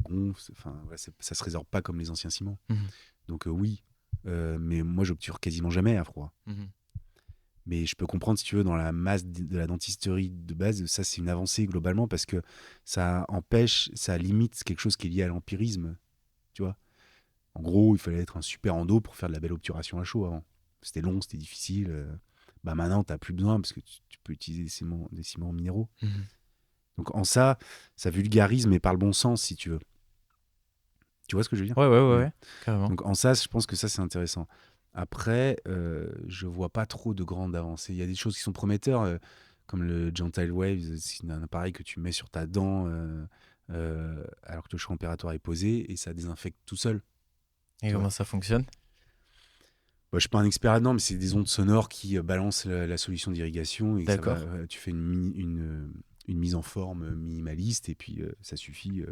gonfle, enfin, ouais, ça se résorbe pas comme les anciens ciments. Mhm. Donc oui. Mais moi, j'obture quasiment jamais à froid. Mhm. Mais je peux comprendre, si tu veux, dans la masse de la dentisterie de base, ça, c'est une avancée globalement parce que ça empêche, ça limite quelque chose qui est lié à l'empirisme, tu vois. En gros, il fallait être un super endo pour faire de la belle obturation à chaud avant. C'était long, c'était difficile. Bah maintenant, t'as plus besoin parce que tu peux utiliser des ciments minéraux. Mhm. Donc en ça, ça vulgarise, mais par le bon sens, si tu veux. Tu vois ce que je veux dire? Ouais, ouais, ouais, Mm. ouais, carrément. Donc en ça, je pense que ça, c'est intéressant. Après, je vois pas trop de grandes avancées. Il y a des choses qui sont prometteurs, comme le Gentle Waves, c'est un appareil que tu mets sur ta dent alors que le champ opératoire est posé et ça désinfecte tout seul. Et Tu vois? comment ça fonctionne? Bon, je suis pas un expert là-dedans, mais c'est des ondes sonores qui balancent la solution d'irrigation et que ça va, D'accord. tu fais une mise en forme minimaliste et puis ça suffit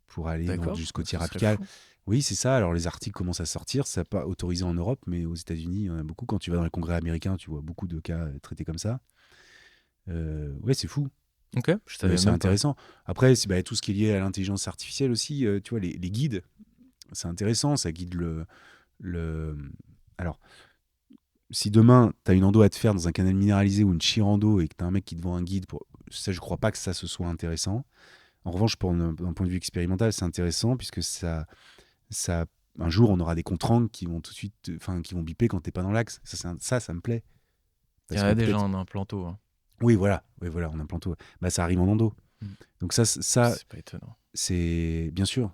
pour aller D'accord. jusqu'au Ce tir serait apical. fou. Oui, c'est ça. Alors les articles commencent à sortir. Ça n'est pas autorisé en Europe, mais aux États-Unis, il y en a beaucoup. Quand tu vas dans les congrès américains, tu vois beaucoup de cas traités comme ça. Ouais, c'est fou. Ok, je savais C'est même pas. intéressant. Après, bah, tout ce qui est lié à l'intelligence artificielle aussi, tu vois, les guides, c'est intéressant. Ça guide le... Alors, si demain, tu as une endo à te faire dans un canal minéralisé ou une chirando et que tu as un mec qui te vend un guide, ça, je crois pas que ça ce soit intéressant. En revanche, d'un point de vue expérimental, c'est intéressant puisque ça, un jour, on aura des contraintes qui vont tout de suite, enfin, qui vont biper quand t'es pas dans l'axe. Ça me plaît. Il y Parce en que a déjà peut-être, en implanto, hein. oui, voilà, on implante tout. Bah, ça arrive en endo. Mm. Donc ça, C'est pas étonnant. c'est bien sûr,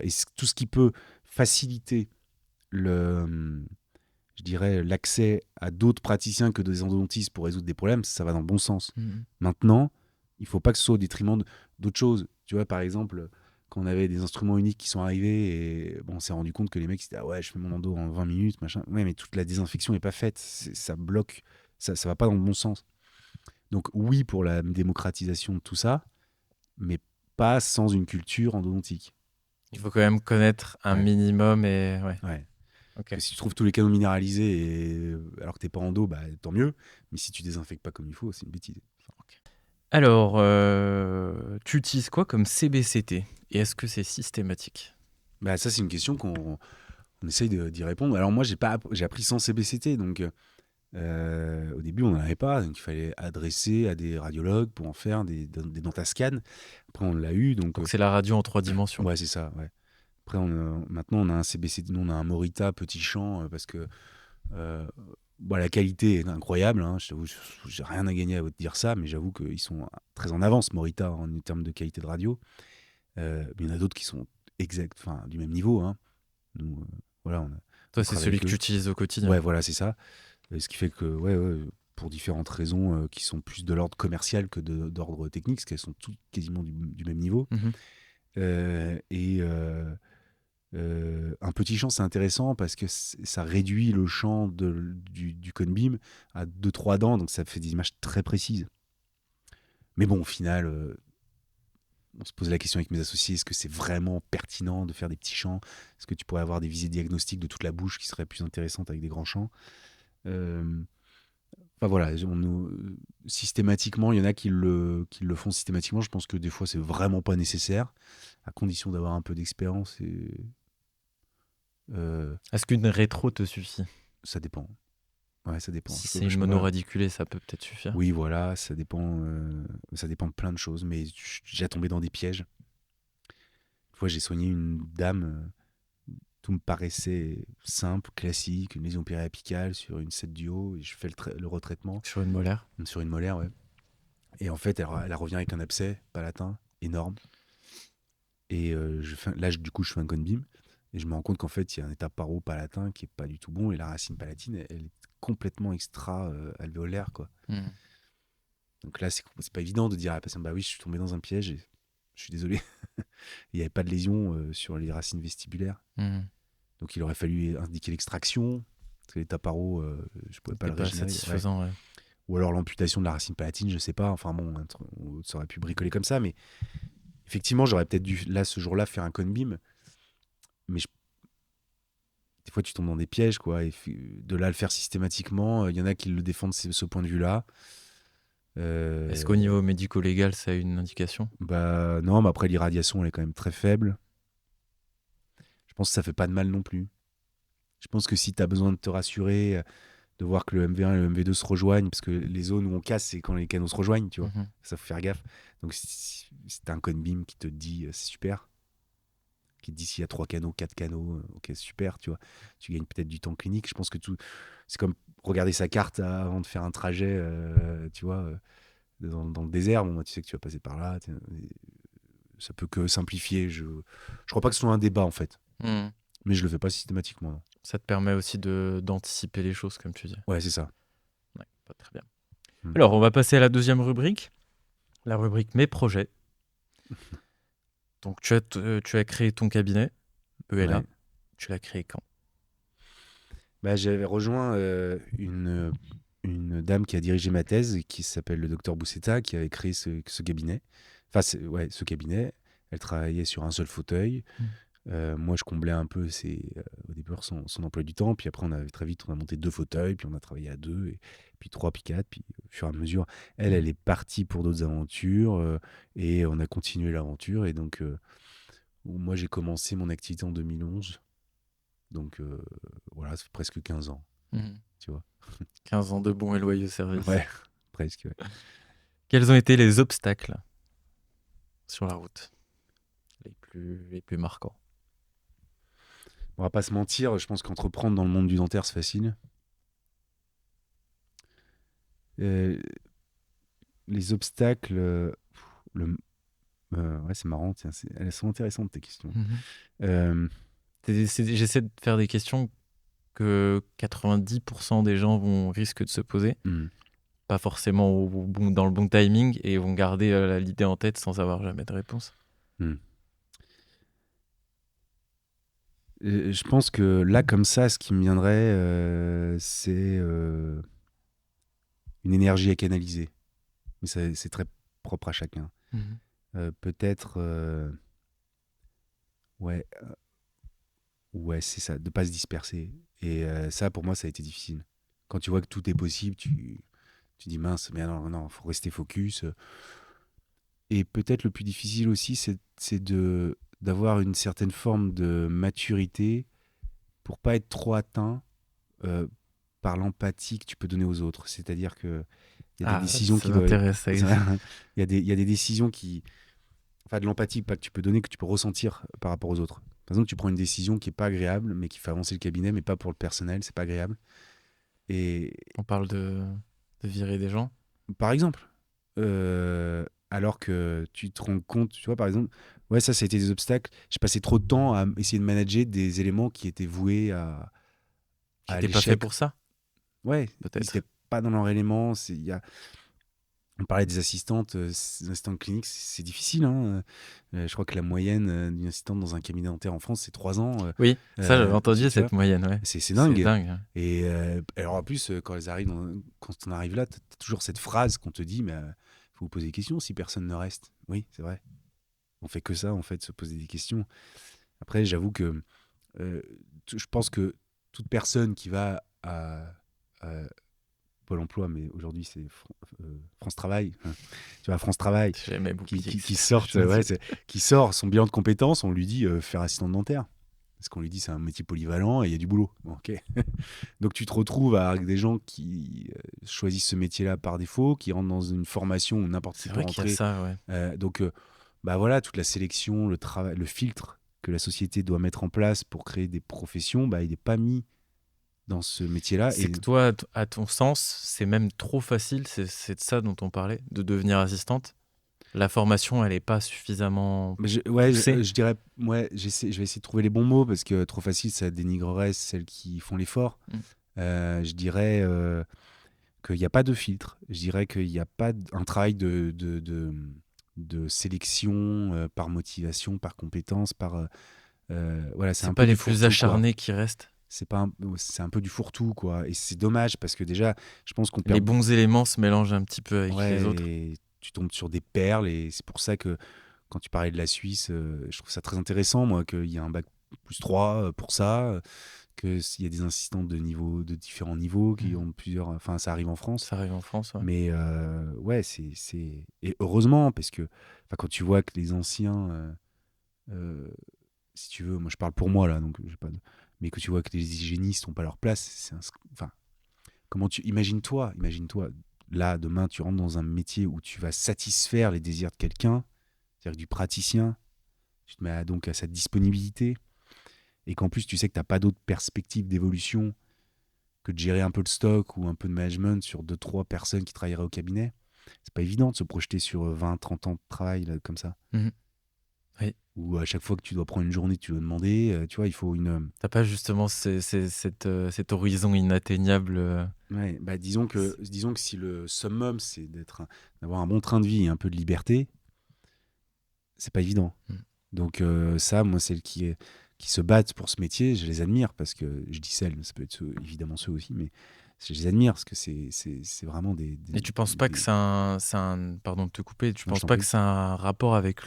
Et tout ce qui peut faciliter je dirais, l'accès à d'autres praticiens que des endodontistes pour résoudre des problèmes, ça va dans le bon sens. Mhm. Maintenant, il faut pas que ce soit au détriment d'autres choses. Tu vois, par exemple, quand on avait des instruments uniques qui sont arrivés et bon, on s'est rendu compte que les mecs, c'était ah ouais, je fais mon endo en 20 minutes, machin. Ouais, mais toute la désinfection n'est pas faite. Ça bloque, ça va pas dans le bon sens. Donc, oui, pour la démocratisation de tout ça, mais pas sans une culture endodontique. Il faut quand même connaître un Ouais, minimum et ouais. ouais. Ok. Que si tu trouves tous les canaux minéralisés alors que t'es pas endo, bah, tant mieux. Mais si tu désinfectes pas comme il faut, c'est une bêtise. Alors, tu utilises quoi comme CBCT? Et est-ce que c'est systématique? Bah, ça, c'est une question qu'on essaye d'y répondre. Alors moi, j'ai appris sans CBCT, donc au début, on n'en avait pas. Donc il fallait adresser à des radiologues pour en faire des dentascans. Après, on l'a eu, donc Donc c'est la radio en 3 dimensions. ouais, c'est ça. Ouais. Après, maintenant, on a un CBCT, nous, on a un Morita petit champ parce que Euh, bon, la qualité est incroyable, hein, je t'avoue, j'ai rien à gagner à te dire ça, mais j'avoue qu'ils sont très en avance, Morita, en termes de qualité de radio. Mais il y en a d'autres qui sont enfin, du même niveau. Hein. Nous, voilà, on Toi, c'est travaille celui avec que tu eux. utilises au quotidien. Ouais, voilà, c'est ça. Ce qui fait que, ouais, pour différentes raisons qui sont plus de l'ordre commercial que d'ordre technique, parce qu'elles sont toutes quasiment du même niveau. Mhm. Et un petit champ, c'est intéressant parce que ça réduit le champ du cone beam à deux trois dents, donc ça fait des images très précises. Mais bon, au final, on se pose la question avec mes associés, est-ce que c'est vraiment pertinent de faire des petits champs? Est-ce que tu pourrais avoir des visées diagnostiques de toute la bouche qui seraient plus intéressantes avec des grands champs? Euh, Enfin voilà, systématiquement, il y en a qui le font systématiquement. Je pense que des fois, c'est vraiment pas nécessaire, à condition d'avoir un peu d'expérience. Et Est-ce qu'une rétro te suffit? ça dépend. Ouais, ça dépend. Si c'est une monoradiculée, ça peut peut-être suffire. Oui, voilà, ça dépend de plein de choses, mais j'ai déjà tombé dans des pièges. Une fois, j'ai soigné une dame, tout me paraissait simple, classique, une lésion périapicale sur une 7 du haut, et je fais le retraitement Sur une molaire. sur une molaire, ouais. Et en fait, elle revient avec un abcès palatin énorme. Et du coup, je fais un cone beam, et je me rends compte qu'en fait, il y a un état paro-palatin qui est pas du tout bon, et la racine palatine, elle est complètement extra-alvéolaire, quoi. Mhm. Donc là, c'est pas évident de dire à la patiente, bah oui, je suis tombé dans un piège et je suis désolé. Il n'y avait pas de lésion sur les racines vestibulaires. Mhm. Donc il aurait fallu indiquer l'extraction, parce que l'état paro, je pouvais pas C'était le pas régénérer. Ouais. satisfaisant, ouais. Ou alors l'amputation de la racine palatine, je sais pas. Enfin bon, ça aurait pu bricoler comme ça, mais effectivement, j'aurais peut-être dû, là, ce jour-là, faire un cone beam. Mais des fois, tu tombes dans des pièges, quoi. Et de là, le faire systématiquement, il y en a qui le défendent ce point de vue-là. Est-ce qu'au niveau médico-légal, ça a une indication? Bah non, mais après l'irradiation elle est quand même très faible. Je pense que ça fait pas de mal non plus. Je pense que si tu as besoin de te rassurer, de voir que le MV1 et le MV2 se rejoignent, parce que les zones où on casse, c'est quand les canaux se rejoignent, tu vois. Mhm. Ça, faut faire gaffe. Donc, si t'as un code BIM qui te dit c'est super, qui te dit s'il y a 3 canaux, 4 canaux, ok, super, tu vois. Tu gagnes peut-être du temps clinique. Je pense que c'est comme regarder sa carte avant de faire un trajet, tu vois, dans le désert. Bon, tu sais que tu vas passer par là. Ça peut que simplifier. Je crois pas que ce soit un débat, en fait. Mhm. Mais je le fais pas systématiquement, non. Ça te permet aussi d'anticiper les choses, comme tu dis. Ouais, c'est ça. Ouais, pas très bien. Mm. Alors, on va passer à la deuxième rubrique, la rubrique Mes projets. Donc, tu as créé ton cabinet, ELA. Ouais. Tu l'as créé quand? Bah, j'avais rejoint une dame qui a dirigé ma thèse, qui s'appelle le docteur Boussetta, qui avait créé ce cabinet. Enfin, ouais, ce cabinet. Elle travaillait sur un seul fauteuil. Mhm. Moi, je comblais un peu au début son emploi du temps. Puis après, très vite, on a monté 2 fauteuils. Puis on a travaillé à 2, et puis 3, puis 4. Puis au fur et à mesure, elle est partie pour d'autres aventures. Et on a continué l'aventure. Et donc, moi, j'ai commencé mon activité en 2011. Donc, voilà, ça fait presque 15 ans, Mhm. tu vois. 15 ans de bons et loyaux services. Ouais, presque. Ouais. Quels ont été les obstacles sur la route, les plus marquants? On va pas se mentir, je pense qu'entreprendre dans le monde du dentaire, c'est facile. Euh, les obstacles, ouais, c'est marrant, tiens, elles sont intéressantes tes questions. Mhm. Euh, J'essaie de faire des questions que 90% des gens risquent de se poser, hmm. pas forcément dans le bon timing, et vont garder l'idée en tête sans avoir jamais de réponse. Hmm. Je pense que là, comme ça, ce qui me viendrait, c'est une énergie à canaliser. Mais c'est très propre à chacun. Mhm. Peut-être, ouais, ouais, c'est ça, de pas se disperser. Et ça, pour moi, ça a été difficile. Quand tu vois que tout est possible, tu dis mince, mais non, non, faut rester focus. Et peut-être le plus difficile aussi, c'est d'avoir une certaine forme de maturité pour pas être trop atteint euh, par l'empathie que tu peux donner aux autres. C'est-à-dire que il y a des Ah, décisions ça qui doivent, m'intéresse. Ça. il y a des décisions qui, enfin de l'empathie pas que tu peux donner, que tu peux ressentir par rapport aux autres. Par exemple, tu prends une décision qui est pas agréable, mais qui fait avancer le cabinet, mais pas pour le personnel, c'est pas agréable. Et On parle de virer des gens. par exemple, alors que tu te rends compte, tu vois, par exemple, ouais, ça a été des obstacles. J'ai passé trop de temps à essayer de manager des éléments qui étaient voués Qui à n'était pas fait l'échec. pour ça, Ouais, ils peut-être. n'étaient pas dans leur élément. On parlait des assistantes, des assistantes cliniques, c'est difficile, hein. Je crois que la moyenne d'une assistante dans un cabinet dentaire en France, c'est 3 ans. Oui, ça j'avais entendu Tu vois, cette moyenne, ouais. c'est C'est dingue. dingue. Et alors en plus, quand on arrive là, tu as toujours cette phrase qu'on te dit, mais faut vous poser des questions si personne ne reste. Oui, c'est vrai. On fait que ça, en fait, se poser des questions. Après, j'avoue que euh, je pense que toute personne qui va à Pôle emploi, mais aujourd'hui c'est France Travail, tu vois, France Travail, J'aimais beaucoup qui cette sortent, chose. qui sort son bilan de compétences, on lui dit faire assistant dentaire. Parce qu'on lui dit c'est un métier polyvalent et il y a du boulot. Bon, ok. Donc tu te retrouves avec des gens qui choisissent ce métier-là par défaut, qui rentrent dans une formation où n'importe qui C'est peut vrai qu'il y a rentrer. ça, ouais. Donc bah voilà, toute la sélection, le travail, le filtre que la société doit mettre en place pour créer des professions, bah, il n'est pas mis dans ce métier-là. C'est Et que toi, à ton sens, c'est même trop facile, c'est de ça dont on parlait, de devenir assistante. La formation, elle n'est pas suffisamment mais ouais, poussée. je dirais, ouais, je vais essayer de trouver les bons mots parce que trop facile, ça dénigrerait celles qui font l'effort. Mm. Je dirais qu'il n'y a pas de filtre. Je dirais qu'il n'y a pas un travail de sélection par motivation, par compétence, voilà, c'est C'est un peu pas du les plus fourre-tout, quoi. acharnés qui restent. C'est pas un, c'est un peu du fourre-tout, quoi. Et c'est dommage parce que déjà, je pense qu'on Les perd. bons éléments se mélangent un petit peu avec les Ouais, autres. et tu tombes sur des perles et c'est pour ça que quand tu parlais de la Suisse, je trouve ça très intéressant, moi, qu'il y a un bac +3 pour ça, qu'il y a des assistants de différents niveaux qui Mhm. ont plusieurs. Enfin, ça arrive en France. Ça arrive en France, ouais. Mais ouais, Et heureusement, parce que enfin, quand tu vois que les anciens, euh, si tu veux, moi je parle pour moi là, donc j'ai pas de. mais que tu vois que les hygiénistes n'ont pas leur place, enfin, imagine-toi, là, demain, tu rentres dans un métier où tu vas satisfaire les désirs de quelqu'un, c'est-à-dire du praticien, tu te mets donc à sa disponibilité, et qu'en plus, tu sais que tu n'as pas d'autre perspective d'évolution que de gérer un peu de stock ou un peu de management sur deux trois personnes qui travailleraient au cabinet. C'est pas évident de se projeter sur 20-30 ans de travail là, comme ça. Mhm. Oui. Ou à chaque fois que tu dois prendre une journée, tu dois demander, tu vois, il faut T'as pas justement cet horizon inatteignable. Ouais, bah disons que si le summum, c'est d'avoir un bon train de vie et un peu de liberté, c'est pas évident. Mm. Donc ça, moi, celles qui se battent pour ce métier, je les admire parce que, je dis celles, ça peut être évidemment ceux aussi, mais je les admire parce que c'est vraiment Et tu penses pas que pardon de te couper, tu Non, je penses t'en pas que prie. c'est un rapport avec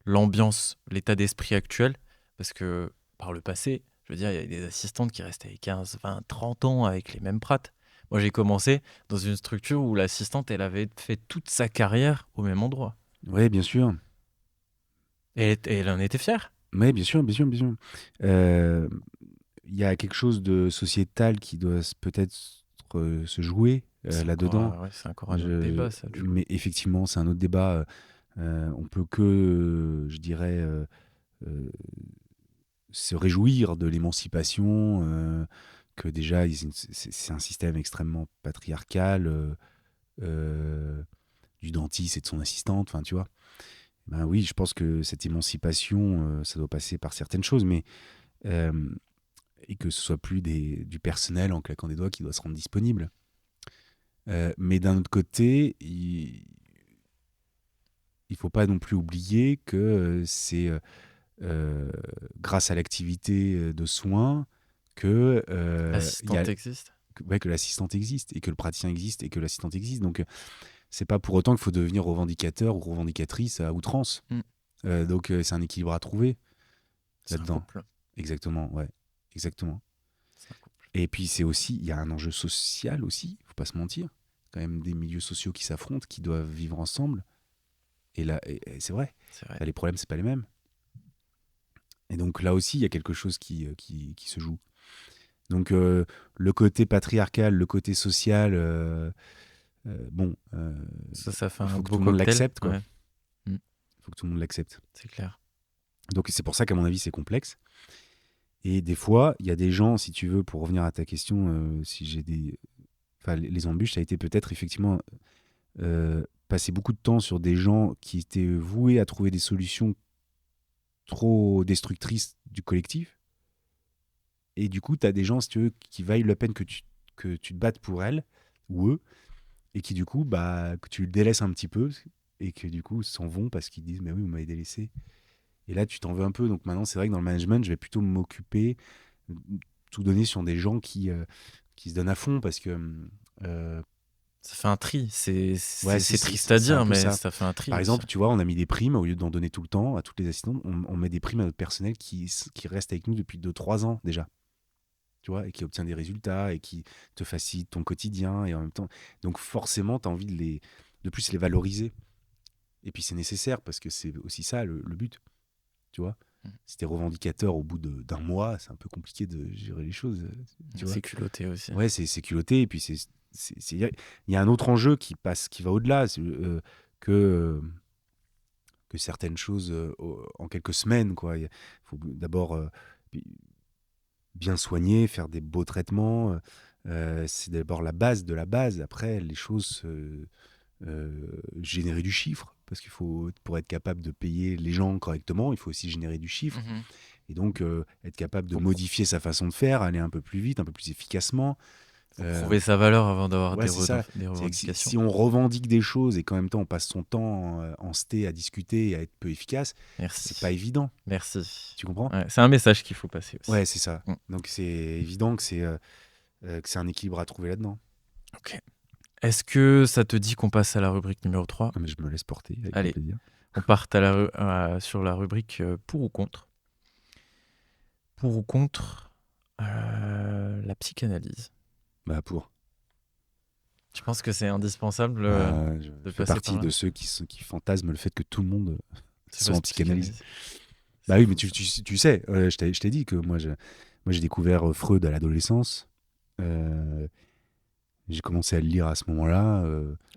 l'ambiance, l'état d'esprit actuel? Parce que par le passé, je veux dire, il y a des assistantes qui restaient 15, 20, 30 ans avec les mêmes prates. Moi, j'ai commencé dans une structure où l'assistante, elle avait fait toute sa carrière au même endroit. Ouais, bien sûr. Et elle en était fière. Ouais, bien sûr, bien sûr, bien sûr. Euh, Il y a quelque chose de sociétal qui doit peut-être se jouer là-dedans. Ouais, c'est encore un autre débat, ça, du coup. Mais effectivement, c'est un autre débat. On peut que, je dirais, euh, se réjouir de l'émancipation, que déjà, c'est un système extrêmement patriarcal, euh, du dentiste et de son assistante, enfin, tu vois. Ben oui, je pense que cette émancipation, ça doit passer par certaines choses, mais euh, et que ce soit plus du personnel en claquant des doigts qui doit se rendre disponible. Mais d'un autre côté, il faut pas non plus oublier que c'est grâce à l'activité de soins que, L'assistante existe. ouais, que l'assistante existe et que le praticien existe et que l'assistante existe. Donc, c'est pas pour autant qu'il faut devenir revendicateur ou revendicatrice à outrance. Mm. Donc, c'est un équilibre à trouver C'est un là-dedans. couple. Exactement, ouais, exactement. C'est un couple. Et puis, il y a un enjeu social aussi, faut pas se mentir. Quand même des milieux sociaux qui s'affrontent, qui doivent vivre ensemble. Et là, et c'est vrai, C'est vrai. là, les problèmes, c'est pas les mêmes. Et donc là aussi, il y a quelque chose qui se joue. Donc le côté patriarcal, le côté social, bon, Ça fait il un faut que beau tout le monde cocktail. l'accepte, quoi. Ouais, mm, Il faut que tout le monde l'accepte. c'est clair. Donc c'est pour ça qu'à mon avis, c'est complexe. Et des fois, il y a des gens, si tu veux, pour revenir à ta question, si j'ai des... Enfin, les embûches, ça a été peut-être effectivement passer beaucoup de temps sur des gens qui étaient voués à trouver des solutions trop destructrices du collectif. Et du coup, tu as des gens, si tu veux, qui vaillent la peine que tu te battes pour elles, ou eux, et qui du coup, bah, que tu le délaisses un petit peu, et que du coup, s'en vont parce qu'ils disent, mais oui, vous m'avez délaissé. Et là, tu t'en veux un peu. Donc maintenant, c'est vrai que dans le management, je vais plutôt m'occuper, tout donner sur des gens qui se donnent à fond, parce que, Ça fait un tri. ouais, C'est triste à c'est un dire, peu mais ça. ça fait un tri Par aussi. exemple, tu vois, on a mis des primes, au lieu d'en donner tout le temps à toutes les assistantes, on met des primes à notre personnel qui reste avec nous depuis 2-3 ans déjà. Tu vois, et qui obtient des résultats et qui te facilite ton quotidien et en même temps. Donc forcément, tu as envie de plus les valoriser. Et puis c'est nécessaire parce que c'est aussi ça le but. Tu vois, Mm. si t'es revendicateur au bout d'un mois, c'est un peu compliqué de gérer les choses. Tu vois, C'est culotté aussi. ouais, c'est culotté. Et puis il y a un autre enjeu qui va au-delà que, euh, que certaines choses en quelques semaines. Quoi. Il faut d'abord bien soigner, faire des beaux traitements. C'est d'abord la base de la base. Après, les choses, générer du chiffre. Parce qu'il faut, pour être capable de payer les gens correctement, il faut aussi générer du chiffre. Mhm. Et donc, être capable de Faut, prou- modifier sa façon de faire, aller un peu plus vite, un peu plus efficacement. Faut Euh, prouver sa valeur avant d'avoir ouais, c'est ça. des C'est que revendications. si on revendique des choses et qu'en même temps on passe son temps en sté à discuter et à être peu efficace, c'est pas Merci. évident. Merci. Tu comprends? Ouais, c'est un message qu'il faut passer aussi. Ouais, c'est ça. Mm. Donc c'est évident que c'est un équilibre à trouver là-dedans. Ok. Est-ce que ça te dit qu'on passe à la rubrique numéro 3? Ah, mais je me laisse porter avec grand Allez, plaisir. on part sur la rubrique pour ou contre. Pour ou contre la psychanalyse. Bah pour. Je pense que c'est indispensable Je de fais passer par partie là. de ceux qui fantasment le fait que tout le monde C'est soit pas en psychanalyse. psychanalyse. Bah oui, mais tu sais, je t'ai dit que moi j'ai découvert Freud à l'adolescence. Euh, j'ai commencé à le lire à ce moment-là.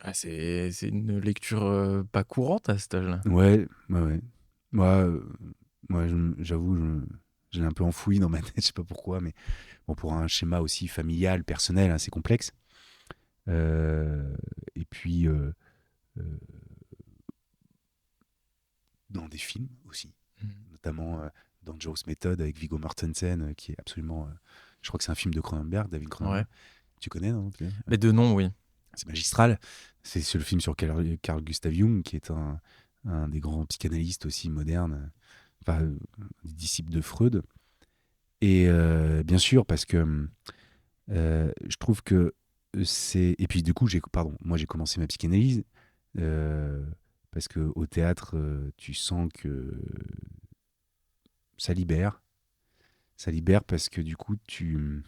Ah, c'est une lecture pas courante à cet âge-là. Ouais, ouais, ouais. Moi, j'avoue, je l'ai un peu enfoui dans ma tête, je sais pas pourquoi, mais bon, pour un schéma aussi familial, personnel, assez complexe. Euh, et puis, euh, dans des films aussi, Mhm. notamment Dangerous Method avec Viggo Mortensen, qui est absolument. Je crois que c'est un film de Cronenberg, David Ouais. Cronenberg. Tu connais, non? Ouais. Mais de nom, oui. C'est magistral. C'est le film sur Carl Gustav Jung, qui est un des grands psychanalystes aussi modernes, enfin, des disciples de Freud. Et bien sûr, parce que je trouve que c'est. Et puis, du coup, pardon, moi j'ai commencé ma psychanalyse euh, parce que au théâtre, tu sens que ça libère. Ça libère parce que du coup, tu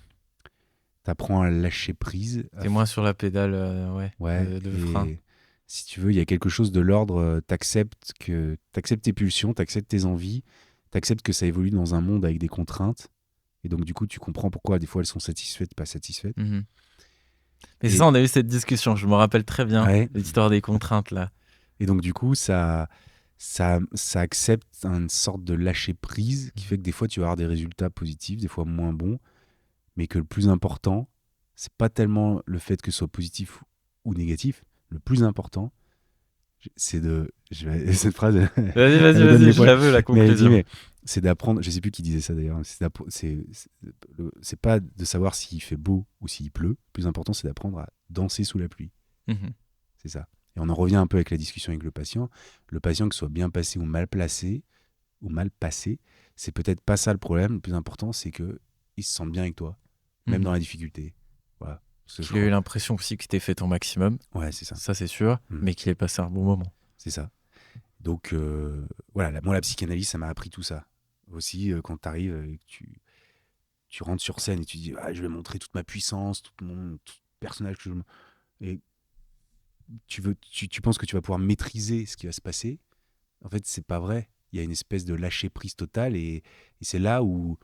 apprends à lâcher prise. T'es moins sur la pédale ouais, Ouais, de frein. et si tu veux, il y a quelque chose de l'ordre, t'acceptes tes pulsions, t'acceptes tes envies, t'acceptes que ça évolue dans un monde avec des contraintes. Et donc, du coup, tu comprends pourquoi des fois elles sont satisfaites, pas satisfaites. Mhm. Mais c'est ça, Et, on a eu cette discussion, je me rappelle très bien, ouais, l'histoire des contraintes là. et donc, du coup, ça accepte une sorte de lâcher prise qui fait que des fois, tu vas avoir des résultats positifs, des fois moins bons, mais que le plus important, c'est pas tellement le fait que ce soit positif ou négatif. Le plus important, c'est de. Cette phrase, Vas-y, elle vas-y, me donne vas-y, les je poils. la veux, la Mais elle dit, conclusion. mais c'est d'apprendre. Je sais plus qui disait ça d'ailleurs. C'est pas de savoir s'il fait beau ou s'il pleut. Le plus important, c'est d'apprendre à danser sous la pluie. Mhm. C'est ça. Et on en revient un peu avec la discussion avec le patient. Le patient, que ce soit bien placé ou mal placé, ou mal passé, c'est peut-être pas ça le problème. Le plus important, c'est que il se sente bien avec toi, même dans Mhm. la difficulté. Voilà. Ce que je Qu'il a eu crois. l'impression aussi que t'aies fait ton maximum, Ouais, c'est ça. ça c'est sûr, Mm. mais qu'il ait passé un bon moment. C'est ça. Donc, voilà, moi, la psychanalyse, ça m'a appris tout ça. Aussi, quand tu arrives et que tu rentres sur scène et tu dis, ah, je vais montrer toute ma puissance, tout personnage que je. Et tu penses que tu vas pouvoir maîtriser ce qui va se passer. En fait, c'est pas vrai. Il y a une espèce de lâcher prise totale et c'est là où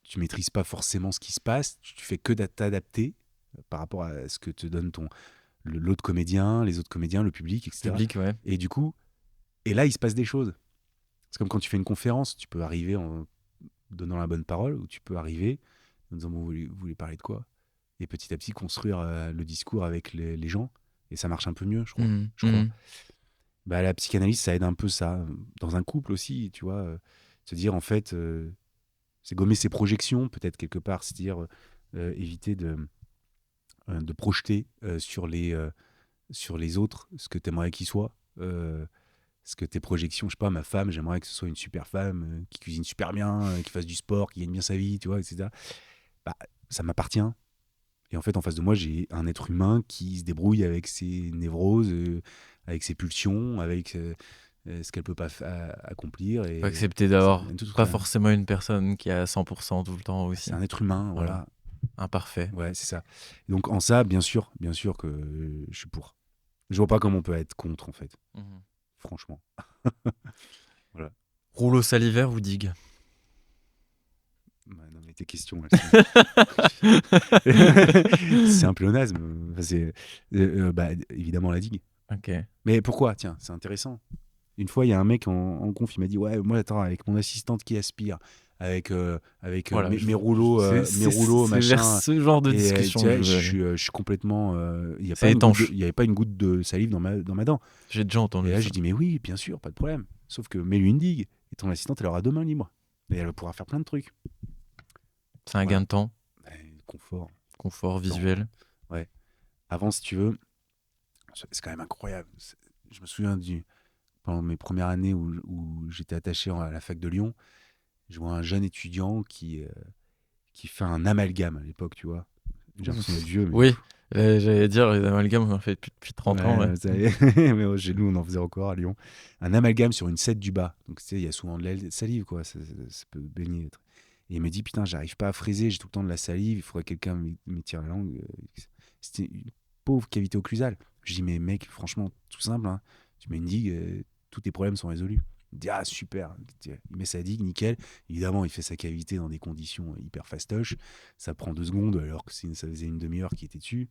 tu maîtrises pas forcément ce qui se passe. Tu fais que t'adapter par rapport à ce que te donne l'autre comédien, les autres comédiens, le public, etc. Public, ouais. Et du coup, et là, il se passe des choses. C'est comme quand tu fais une conférence, tu peux arriver en donnant la bonne parole, ou tu peux arriver en disant, bon, vous voulez parler de quoi? Et petit à petit construire le discours avec les gens, et ça marche un peu mieux, je crois. Mhm. Je crois. Mhm. Bah, la psychanalyse, ça aide un peu ça. Dans un couple aussi, tu vois, se dire en fait, c'est gommer ses projections, peut-être quelque part, c'est-à-dire éviter de projeter sur les autres ce que tu aimerais qu'ils soient. Ce que tes projections, je sais pas, ma femme, j'aimerais que ce soit une super femme qui cuisine super bien, qui fasse du sport, qui gagne bien sa vie, tu vois, etc. Bah, ça m'appartient. Et en fait, en face de moi, j'ai un être humain qui se débrouille avec ses névroses, avec ses pulsions, avec ce qu'elle peut pas accomplir. Faut Et accepter ça d'avoir amène tout pas autre. forcément une personne qui est à 100% tout le temps aussi. C'est un être humain, Voilà, voilà. imparfait. Ouais, c'est ça. Donc en ça, bien sûr que je suis pour. Je vois pas comment on peut être contre, en fait. Mhm. Franchement. Voilà. Rouleau salivaire ou digue? Bah, non, mais tes questions, elles sont. C'est un pléonasme. Enfin, bah, évidemment la digue. Ok, Mais pourquoi? Tiens, c'est intéressant. Une fois, il y a un mec en conf, il m'a dit, ouais, moi, attends, avec mon assistante qui aspire, avec voilà, mes rouleaux, c'est vers machin. ce genre de Et tu discussion que vois, je veux aller. je suis complètement. Il n'y a C'est pas une goutte étanche. il y avait pas une goutte de salive dans ma dent. J'ai déjà Et entendu là, ça. j'ai dit, mais oui, bien sûr, pas de problème. Sauf que mets-lui une digue. Et ton assistante, elle aura 2 mains libres. Et elle pourra faire plein de trucs. C'est un gain Voilà. de temps, Confort. confort Temps. visuel. Ouais. Avant, si tu veux, c'est quand même incroyable. Je me souviens pendant mes premières années où j'étais attaché à la fac de Lyon, je vois un jeune étudiant qui fait un amalgame à l'époque, tu vois. J'ai l'impression d'être Ouf. vieux, mais Oui, j'allais dire, les amalgames, on en fait depuis 30 ans. Ouais. ouais, mais chez nous, on en faisait encore à Lyon. Un amalgame sur une sette du bas. Donc, tu sais, il y a souvent de la salive, quoi. Ça peut baigner. Et il me dit, putain, j'arrive pas à friser, j'ai tout le temps de la salive, il faudrait que quelqu'un m'étire la langue. C'était une pauvre cavité occlusale. Je dis, mais mec, franchement, tout simple, hein. Tu mets une digue, tous tes problèmes sont résolus. Il dit ah super, il met sa digue, nickel. Évidemment, il fait sa cavité dans des conditions hyper fastoches. Ça prend 2 secondes alors que ça faisait une demi-heure qu'il était dessus.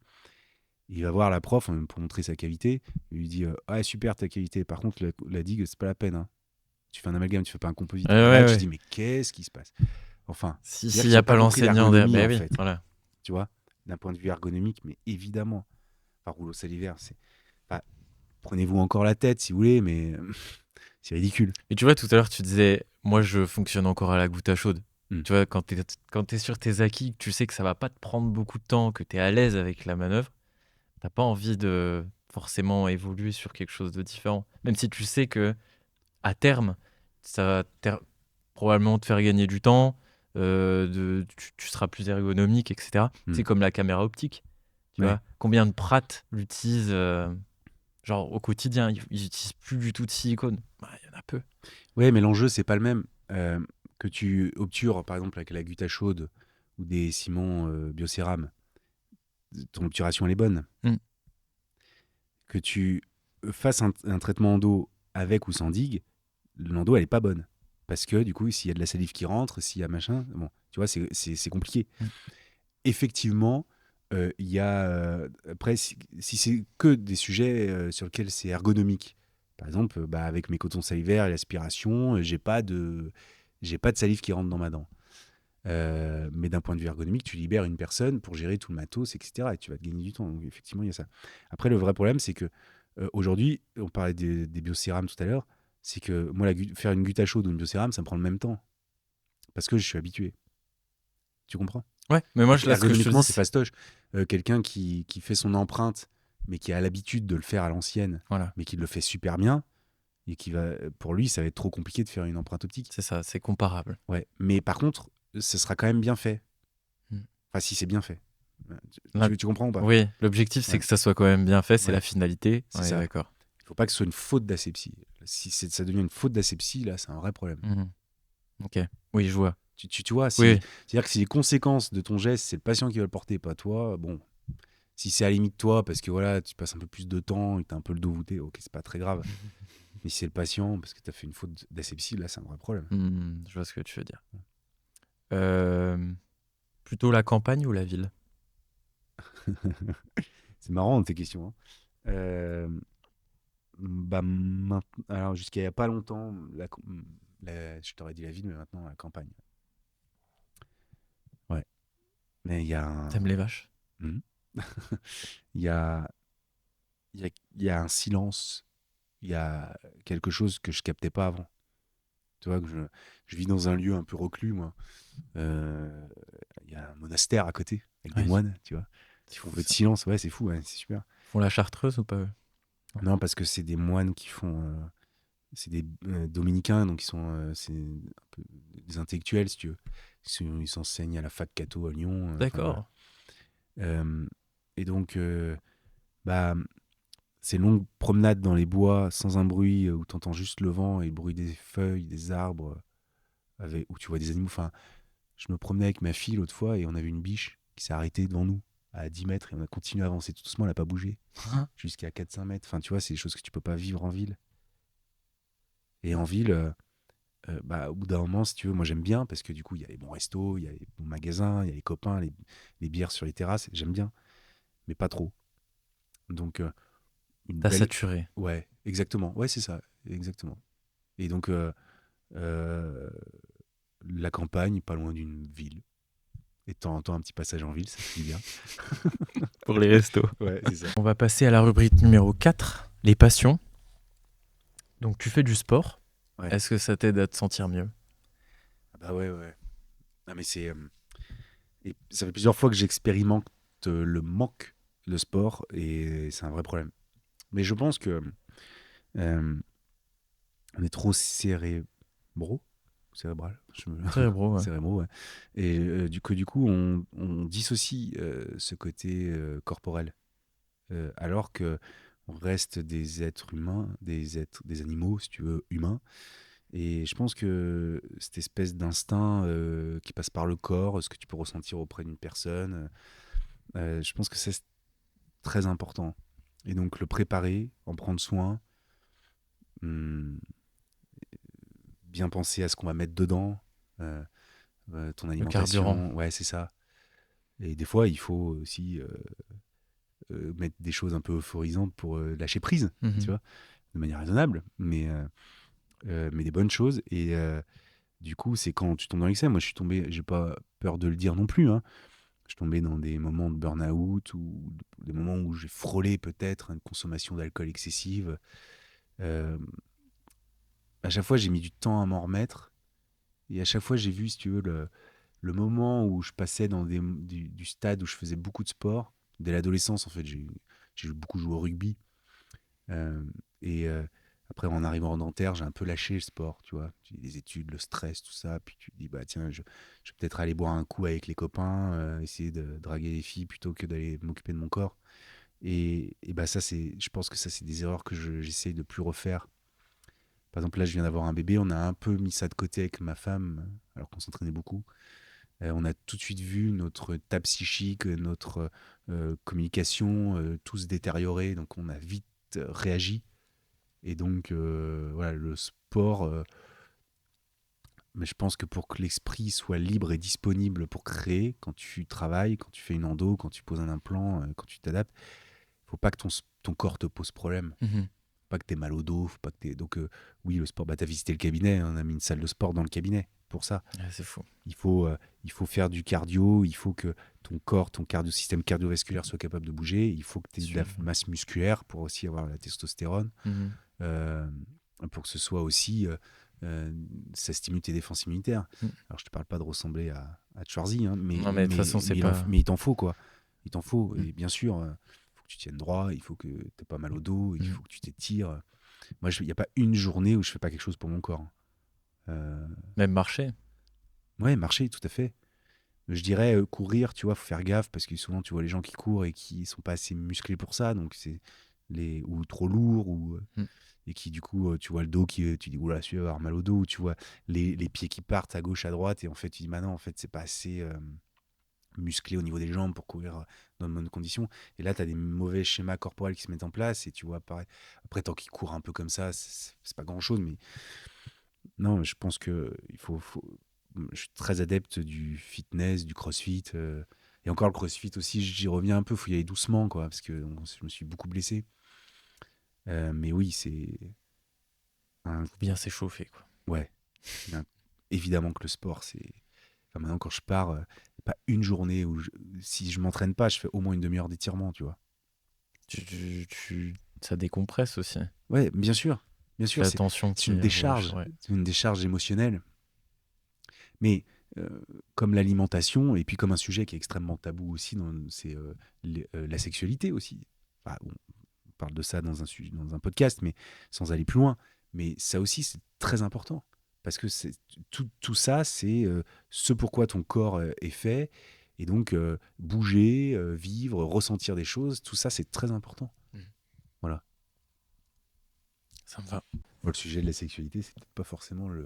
Il va voir la prof pour montrer sa cavité. Il lui dit ah super ta cavité. Par contre la digue c'est pas la peine. Hein. Tu fais un amalgame, tu fais pas un composite. Ouais, Et ouais, là tu te ouais. dis mais qu'est-ce qui se passe? Enfin, c'est-à-dire S'il n'y qu'il a n'a pas pas compris l'enseignant derrière, l'ergonomie ben en oui, fait. voilà. Tu vois, d'un point de vue ergonomique, mais évidemment. Enfin, rouleau salivaire, enfin, prenez-vous encore la tête si vous voulez, mais c'est ridicule. Et tu vois, tout à l'heure, tu disais, moi, je fonctionne encore à la goutte à chaude. Mm. Tu vois, quand t'es sur tes acquis, que tu sais que ça va pas te prendre beaucoup de temps, que tu es à l'aise avec la manœuvre, t'as pas envie de forcément évoluer sur quelque chose de différent. Même si tu sais que à terme, ça va probablement te faire gagner du temps, tu seras plus ergonomique, etc. Mm. C'est comme la caméra optique. Tu Ouais. vois, combien de prates l'utilisent genre au quotidien, ils utilisent plus du tout de silicone. Bah, il y en a peu. Ouais, mais l'enjeu, c'est pas le même. Que tu obtures, par exemple, avec la gutta chaude ou des ciments biocérame, ton obturation, elle est bonne. Mm. Que tu fasses un traitement endo avec ou sans digue, l'endo, elle est pas bonne. Parce que, du coup, s'il y a de la salive qui rentre, s'il y a machin, bon, tu vois, c'est compliqué. Mm. Effectivement, il y a. Après, si c'est que des sujets sur lesquels c'est ergonomique, par exemple, bah, avec mes cotons salivaires et l'aspiration, j'ai pas de salive qui rentre dans ma dent. Mais d'un point de vue ergonomique, tu libères une personne pour gérer tout le matos, etc. Et tu vas te gagner du temps. Donc, effectivement, il y a ça. Après, le vrai problème, c'est que aujourd'hui, on parlait des biocérames tout à l'heure, c'est que moi, faire une gutta chaude ou une biocérame, ça me prend le même temps. Parce que je suis habitué. Tu comprends? Ouais, mais moi, Donc, là, ce que je te ergonomiquement, dis, c'est fastoche. Quelqu'un qui fait son empreinte, mais qui a l'habitude de le faire à l'ancienne, voilà, mais qui le fait super bien, et qui va, pour lui, ça va être trop compliqué de faire une empreinte optique. c'est ça, c'est comparable. Ouais. Mais par contre, ce sera quand même bien fait. Mm. Enfin, si c'est bien fait. Là, Tu comprends ou pas? oui, l'objectif, c'est Ouais. que ça soit quand même bien fait, c'est Ouais. la finalité. C'est Ouais, ça. d'accord. Il faut pas que ce soit une faute d'asepsie. Si ça devient une faute d'asepsie, là, c'est un vrai problème. Mhm. Ok, oui, je vois. Tu vois, Oui, c'est-à-dire que si les conséquences de ton geste, c'est le patient qui va le porter, pas toi, bon, si c'est à la limite toi, parce que voilà, tu passes un peu plus de temps et que tu as un peu le dos voûté, ok, c'est pas très grave. Mais si c'est le patient, parce que tu as fait une faute d'asepsie, là, c'est un vrai problème. je vois ce que tu veux dire. Euh, Plutôt la campagne ou la ville? C'est marrant tes questions. Hein. Euh, bah, alors, jusqu'à il y a pas longtemps, je t'aurais dit la ville, mais maintenant la campagne. Ouais. Mais il y a un. T'aimes les vaches? Hmm. Il y a, il y a un silence, il y a quelque chose que je captais pas avant. Tu vois, que je vis dans un lieu un peu reclus, moi. Euh, Il y a un monastère à côté, avec des Ouais, moines, tu vois, c'est qui font fou un peu de ça. silence. Ouais, c'est fou, ouais, c'est super. Ils font la chartreuse ou pas eux? Non. Non, parce que c'est des moines qui font. C'est des dominicains, donc c'est un peu des intellectuels, si tu veux. Ils s'enseignent à la fac Cato à Lyon. Enfin, voilà. D'accord. Euh, et donc, bah, ces longues promenades dans les bois sans un bruit, où tu entends juste le vent et le bruit des feuilles, des arbres, où tu vois des animaux. Enfin, je me promenais avec ma fille l'autre fois et on avait une biche qui s'est arrêtée devant nous à 10 mètres et on a continué à avancer tout doucement, elle n'a pas bougé Hein. jusqu'à 4-5 mètres. Enfin, tu vois, c'est des choses que tu peux pas vivre en ville. Et en ville, bah, au bout d'un moment, si tu veux, moi j'aime bien parce que du coup, il y a les bons restos, il y a les bons magasins, il y a les copains, les bières sur les terrasses, j'aime bien, mais pas trop. Donc, une T'as belle. saturé. Ouais, exactement. Ouais, c'est ça, exactement. Et donc, euh, la campagne, pas loin d'une ville. Et de temps en temps, un petit passage en ville, ça fait du bien. Pour les restos. Ouais, c'est ça. On va passer à la rubrique numéro 4, les passions. Donc tu fais du sport. Ouais. Est-ce que ça t'aide à te sentir mieux? Ah bah ouais, ouais. Ah, mais et ça fait plusieurs fois que j'expérimente le manque de sport et c'est un vrai problème. Mais je pense que euh, on est trop cérébral, Cérébro, ouais. cérébro, ouais. Et du coup, on dissocie ce côté corporel, alors que on reste des êtres humains, des animaux, si tu veux, humains. Et je pense que cette espèce d'instinct qui passe par le corps, ce que tu peux ressentir auprès d'une personne, je pense que c'est très important. Et donc le préparer, en prendre soin, hum, bien penser à ce qu'on va mettre dedans, ton Le carburant. alimentation. Ouais, c'est ça. Et des fois, il faut aussi mettre des choses un peu euphorisantes pour lâcher prise, tu Mhm. vois, de manière raisonnable, mais des bonnes choses. Et du coup, c'est quand tu tombes dans l'excès. Moi, je suis tombé, j'ai pas peur de le dire non plus, hein. Je suis tombé dans des moments de burn-out ou des moments où j'ai frôlé peut-être une consommation d'alcool excessive. Euh, à chaque fois, j'ai mis du temps à m'en remettre. Et à chaque fois, j'ai vu, si tu veux, le moment où je passais du stade où je faisais beaucoup de sport. Dès l'adolescence, en fait, j'ai beaucoup joué au rugby. Euh, et après, en arrivant en dentaire, j'ai un peu lâché le sport, tu vois. Les études, le stress, tout ça. Puis tu te dis, bah tiens, je vais peut-être aller boire un coup avec les copains, essayer de draguer les filles plutôt que d'aller m'occuper de mon corps. Et bah ça, je pense que ça, c'est des erreurs que j'essaye de plus refaire. Par exemple, là, je viens d'avoir un bébé, on a un peu mis ça de côté avec ma femme, alors qu'on s'entraînait beaucoup. On a tout de suite vu notre état psychique, notre communication, tout se détériorer. Donc, on a vite réagi. Et donc, voilà, le sport, mais je pense que pour que l'esprit soit libre et disponible pour créer, quand tu travailles, quand tu fais une endo, quand tu poses un implant, quand tu t'adaptes, il faut pas que ton corps te pose problème. Mhm. Pas que tu aies mal au dos, faut pas que t'aies... Donc, oui, le sport, bah, tu as visité le cabinet, on a mis une salle de sport dans le cabinet pour ça. Ouais, c'est fou. Il faut faire du cardio, il faut que ton corps, système cardiovasculaire soit capable de bouger, il faut que tu aies de la Suivre. masse musculaire pour aussi avoir la testostérone, Mhm. euh, pour que ce soit aussi, euh, ça stimule tes défenses immunitaires. Mhm. Alors je te parle pas de ressembler à Schwarzy, hein, Non, mais de toute façon, c'est pas. mais il t'en faut quoi. Il t'en faut. Mhm. Et bien sûr, il faut que tu tiennes droit, il faut que tu n'aies pas mal au dos, il Mhm. faut que tu t'étires. Moi, il n'y a pas une journée où je fais pas quelque chose pour mon corps. Même marcher. Ouais, marcher, tout à fait. Je dirais courir, tu vois, faut faire gaffe parce que souvent tu vois les gens qui courent et qui sont pas assez musclés pour ça, donc c'est ou trop lourds Mhm. et qui du coup tu vois le dos qui tu dis oula, celui-là va avoir mal au dos, ou tu vois les pieds qui partent à gauche à droite et en fait tu dis bah non, en fait c'est pas assez musclé au niveau des jambes pour courir dans de bonnes conditions. Et là tu as des mauvais schémas corporels qui se mettent en place et tu vois pareil. Après tant qu'ils courent un peu comme ça, c'est pas grand-chose, mais non, je pense que je suis très adepte du fitness, du crossfit. Et encore le crossfit aussi, j'y reviens un peu, il faut y aller doucement, quoi, parce que je me suis beaucoup blessé. Mais oui, c'est un... Faut bien s'échauffer, quoi. Ouais, bien, évidemment que le sport, c'est... Enfin, maintenant, quand je pars, pas une journée où si je m'entraîne pas, je fais au moins une demi-heure d'étirement, tu vois. Ça décompresse aussi. Ouais, bien C'est sûr, la c'est tension c'est qui relâche. Ouais. une décharge émotionnelle. Mais euh, comme l'alimentation, et puis comme un sujet qui est extrêmement tabou aussi, c'est la sexualité aussi. Enfin, on parle de ça dans un podcast, mais sans aller plus loin. Mais ça aussi, c'est très important. Parce que tout ça, c'est ce pourquoi ton corps est fait. Et donc, bouger, vivre, ressentir des choses, tout ça, c'est très important. Mhm. Voilà. Ça me va. Bon, le sujet de la sexualité, c'est peut-être pas forcément le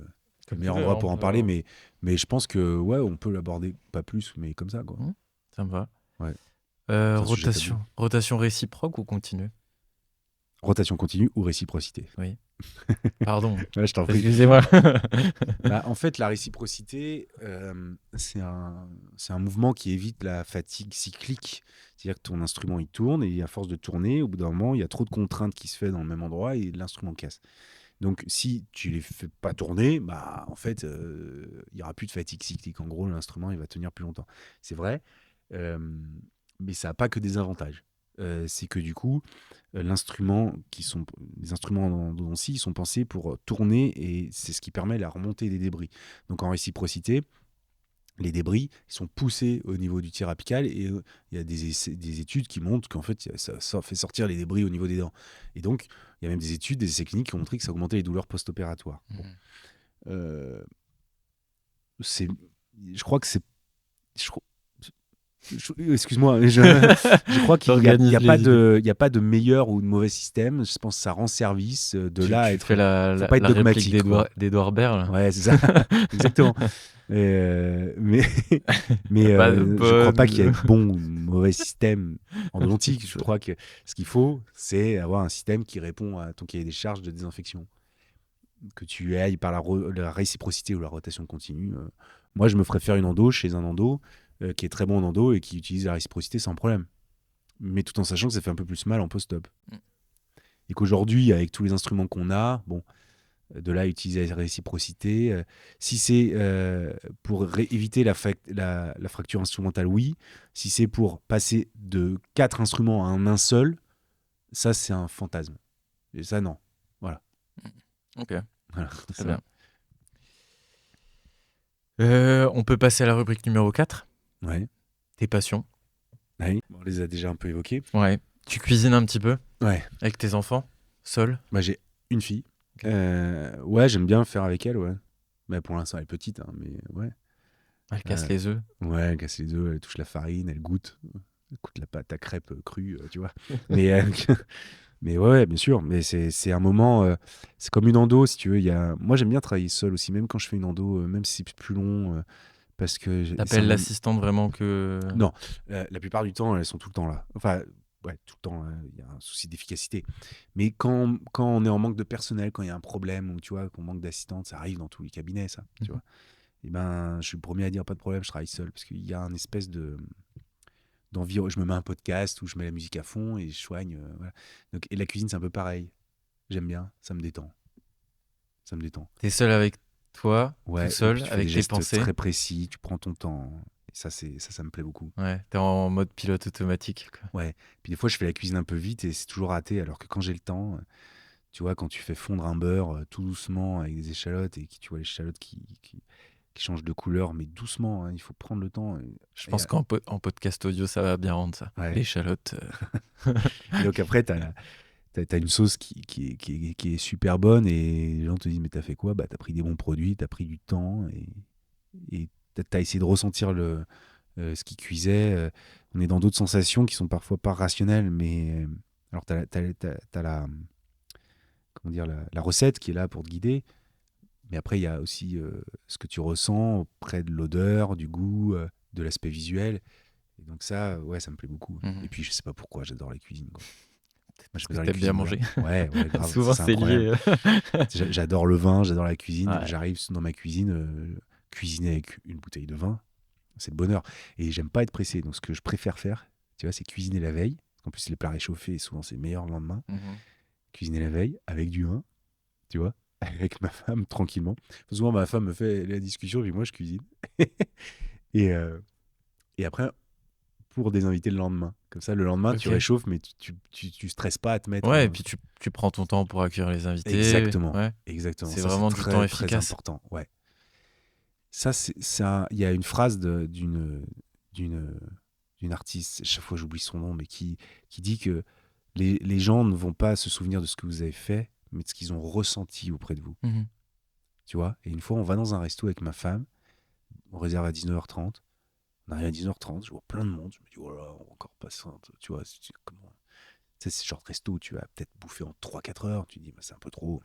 Comme tu meilleur veux, hein, endroit on pour en peut, parler, hein. mais je pense que ouais, on peut l'aborder pas plus, mais comme ça, quoi. Mhm. Ça me va. Ouais, c'est un sujet tabou. Rotation réciproque ou continue? Rotation continue ou réciprocité. Oui. Pardon. Ouais, je t'en prie. Excusez-moi. Bah, en fait, la réciprocité, c'est un mouvement qui évite la fatigue cyclique. C'est-à-dire que ton instrument, il tourne et à force de tourner, au bout d'un moment, il y a trop de contraintes qui se fait dans le même endroit et l'instrument casse. Donc, si tu les fais pas tourner, bah, en fait, il y aura plus de fatigue cyclique. En gros, l'instrument, il va tenir plus longtemps. C'est vrai, euh, mais ça n'a pas que des avantages. C'est que du coup, les instruments dans scie, ils sont pensés pour tourner et c'est ce qui permet la remontée des débris. Donc, en réciprocité, les débris ils sont poussés au niveau du tir apical et il y a des études qui montrent qu'en fait ça fait sortir les débris au niveau des dents. Et donc il y a même des études, des essais cliniques qui ont montré que ça augmentait les douleurs post-opératoires. Bon. Mhm. Euh, c'est, je crois que c'est... je crois- excuse-moi, je crois qu'il n'y a, il y T'organises a pas les idées. de, il y a pas de meilleur ou de mauvais système. Je pense que ça rend service de là à Tu être... fais faut pas être la réplique dogmatique, quoi. d'Edouard Baird, là. Ouais, c'est ça, exactement. Mais Pas je crois pas bonne. qu'il y ait bon ou mauvais système endodontique. Je crois que ce qu'il faut, c'est avoir un système qui répond à ton cahier des charges de désinfection. que tu ailles par la réciprocité ou la rotation continue. Moi, je me ferais faire une endo chez un endo qui est très bon en endo et qui utilise la réciprocité sans problème. Mais tout en sachant que ça fait un peu plus mal en post-op. Mm. Et qu'aujourd'hui, avec tous les instruments qu'on a, bon, de là à utiliser la réciprocité, si c'est pour éviter la fracture instrumentale, oui. Si c'est pour passer de 4 instruments à un seul, ça, c'est un fantasme. Et ça, non. Voilà. Ok, Voilà. très Ça. bien. On peut passer à la rubrique numéro 4, Ouais. tes passions. Ouais. Bon, on les a déjà un peu évoqués. Ouais. Tu cuisines un petit peu Ouais. avec tes enfants, seul? Moi, j'ai une fille. Ok. Ouais, j'aime bien le faire avec elle, ouais. Mais pour l'instant, elle est petite, hein, mais ouais. Elle casse Euh, les œufs. ouais, elle casse les œufs, elle touche la farine, elle goûte. Elle goûte la pâte à crêpes crue, tu vois. Mais, mais ouais, bien sûr. Mais c'est un moment. C'est comme une endo, si tu veux. Moi, j'aime bien travailler seul aussi, même quand je fais une endo, même si c'est plus long, parce que c'est un T'appelles moment. l'assistante vraiment que... Non, la plupart du temps, elles sont tout le temps là. Enfin, ouais, tout le temps, il y a un souci d'efficacité. Mais quand on est en manque de personnel, quand il y a un problème, ou tu vois, qu'on manque d'assistante, ça arrive dans tous les cabinets, ça, tu Mhm. vois. Et ben, je suis le premier à dire pas de problème, je travaille seul, parce qu'il y a un espèce d'envie. Je me mets un podcast où je mets la musique à fond et je soigne. Voilà. Donc, et la cuisine, c'est un peu pareil. J'aime bien, ça me détend. Ça me détend. T'es seul avec toi, tout Ouais, et puis seul, tu fais des avec tes gestes pensées. très précis, tu prends ton temps. Et ça me plaît beaucoup. Ouais, t'es en mode pilote automatique, quoi. Ouais. Puis des fois, je fais la cuisine un peu vite et c'est toujours raté, alors que quand j'ai le temps, tu vois, quand tu fais fondre un beurre tout doucement avec des échalotes et que tu vois les échalotes qui changent de couleur, mais doucement, hein, il faut prendre le temps. Je Et, pense qu'en podcast audio, ça va bien rendre ça. ouais. L'échalote. Et donc après, t'as une sauce qui est super bonne et les gens te disent, mais t'as fait quoi? Bah, t'as pris des bons produits, t'as pris du temps et t'as essayé de ressentir ce qui cuisait. On est dans d'autres sensations qui sont parfois pas rationnelles, mais alors t'as comment dire, la recette qui est là pour te guider, mais après il y a aussi ce que tu ressens auprès de l'odeur, du goût, de l'aspect visuel. Et donc ça, ouais, ça me plaît beaucoup. Et Mhm. puis je sais pas pourquoi, j'adore la cuisine, quoi. Moi, Parce que j'adore les t'aimes bien cuisines modernes. manger. Ouais, ouais, grave, ça Souvent, c'est un c'est problème. lié. J'adore le vin, j'adore la cuisine. Ouais. J'arrive dans ma cuisine, cuisiner avec une bouteille de vin, c'est le bonheur. Et j'aime pas être pressé, donc ce que je préfère faire, tu vois, c'est cuisiner la veille. En plus, les plats réchauffés, souvent c'est meilleur le lendemain. Mhm. Cuisiner la veille avec du vin, tu vois, avec ma femme tranquillement. Souvent, ma femme me fait la discussion, puis moi je cuisine. et, euh, et après, pour des invités le lendemain. Comme ça, le lendemain, tu Ok. réchauffes, mais tu stresses pas à te mettre Ouais, et puis tu prends ton temps pour accueillir les invités. Exactement, Ouais. exactement. C'est Ça, c'est vraiment du temps très, très efficace. important. Ouais. Ça, c'est ça. Il y a une phrase d'une artiste, chaque fois j'oublie son nom, mais qui dit que les gens ne vont pas se souvenir de ce que vous avez fait, mais de ce qu'ils ont ressenti auprès de vous. Mhm. Tu vois. Et une fois, on va dans un resto avec ma femme, on réserve à 19h30. On arrive à 19h30, je vois plein de monde. Je me dis, oh là, on va encore passer. Tu vois, comment. Tu sais, c'est ce genre de resto où tu vas peut-être bouffer en 3-4 heures. Tu te dis, bah, c'est un peu trop.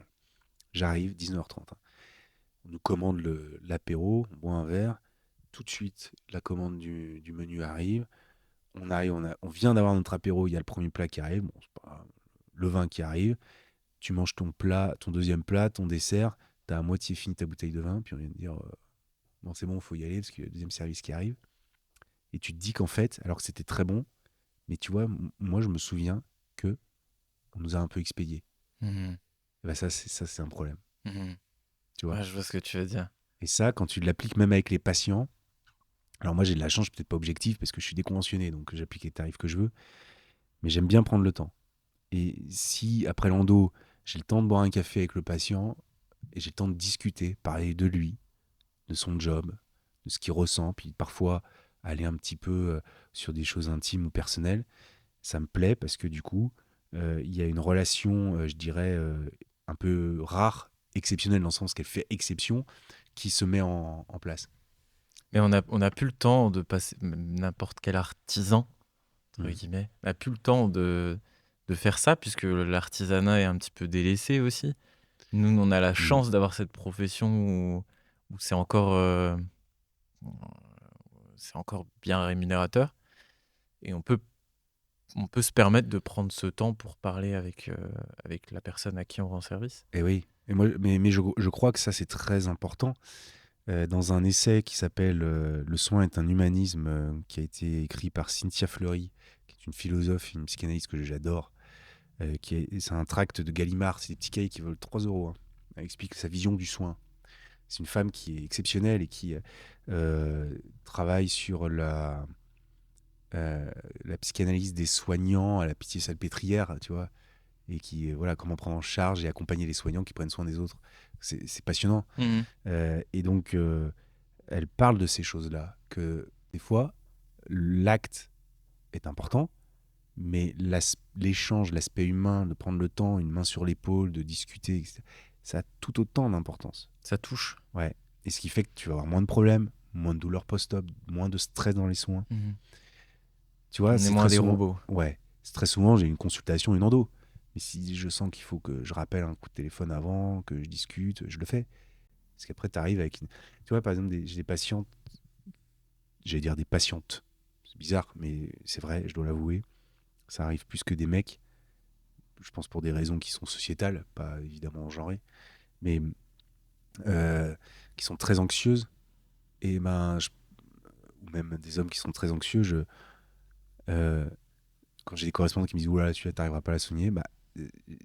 J'arrive, 19h30. On nous commande l'apéro, on boit un verre. Tout de suite, la commande du menu arrive. On arrive, on vient d'avoir notre apéro, il y a le premier plat qui arrive. Bon, c'est pas le vin qui arrive. Tu manges ton plat, ton deuxième plat, ton dessert. Tu as à moitié fini ta bouteille de vin. Puis on vient de dire, bon, c'est bon, il faut y aller parce qu'il y a le deuxième service qui arrive. Et tu te dis qu'en fait, alors que c'était très bon, mais tu vois, moi, je me souviens que on nous a un peu expédié. Mhm. Et bah, ça, c'est un problème. Mhm. Tu vois. Ouais, je vois ce que tu veux dire. Et ça, quand tu l'appliques même avec les patients, alors moi j'ai de la chance, je suis peut-être pas objectif parce que je suis déconventionné, donc j'applique les tarifs que je veux, mais j'aime bien prendre le temps. Et si après l'endo, j'ai le temps de boire un café avec le patient et j'ai le temps de discuter, parler de lui, de son job, de ce qu'il ressent, puis parfois aller un petit peu sur des choses intimes ou personnelles, ça me plaît parce que du coup, il y a une relation, je dirais, un peu rare, exceptionnelle dans le sens qu'elle fait exception, qui se met en place. Mais on a plus le temps de passer, même n'importe quel artisan, entre Mm. guillemets, n'a plus le temps de faire ça, puisque l'artisanat est un petit peu délaissé aussi. Nous, on a la Mm. chance d'avoir cette profession où c'est encore bien rémunérateur. Et on peut on peut se permettre de prendre ce temps pour parler avec la personne à qui on rend service. Et oui. Et moi, mais je crois que ça, c'est très important. Dans un essai qui s'appelle Le soin est un humanisme, qui a été écrit par Cynthia Fleury, qui est une philosophe et une psychanalyste que j'adore, c'est un tract de Gallimard, c'est des petits cahiers qui valent 3 euros, hein. Elle explique sa vision du soin. C'est une femme qui est exceptionnelle et qui travaille sur la psychanalyse des soignants à la Pitié-Salpêtrière, tu vois, et qui, voilà, comment prendre en charge et accompagner les soignants qui prennent soin des autres. C'est passionnant. Mhm. Et donc, elle parle de ces choses-là, que des fois, l'acte est important, mais l'échange, l'aspect humain, de prendre le temps, une main sur l'épaule, de discuter, etc., ça a tout autant d'importance. Ça touche. Ouais. Et ce qui fait que tu vas avoir moins de problèmes, moins de douleurs post-op, moins de stress dans les soins. Mhm. Tu vois, On est c'est moins très des souvent. robots. Ouais. C'est très souvent, j'ai une consultation, une endo. Mais si je sens qu'il faut que je rappelle un coup de téléphone avant, que je discute, je le fais. Parce qu'après, tu arrives avec. Tu vois, par exemple, j'ai des patientes, j'allais dire des patientes. C'est bizarre, mais c'est vrai, je dois l'avouer. Ça arrive plus que des mecs. Je pense pour des raisons qui sont sociétales, pas évidemment genrées, mais qui sont très anxieuses. Et ben, ou même des hommes qui sont très anxieux, euh, quand j'ai des correspondants qui me disent oula, tu n'arriveras pas à la soigner, bah,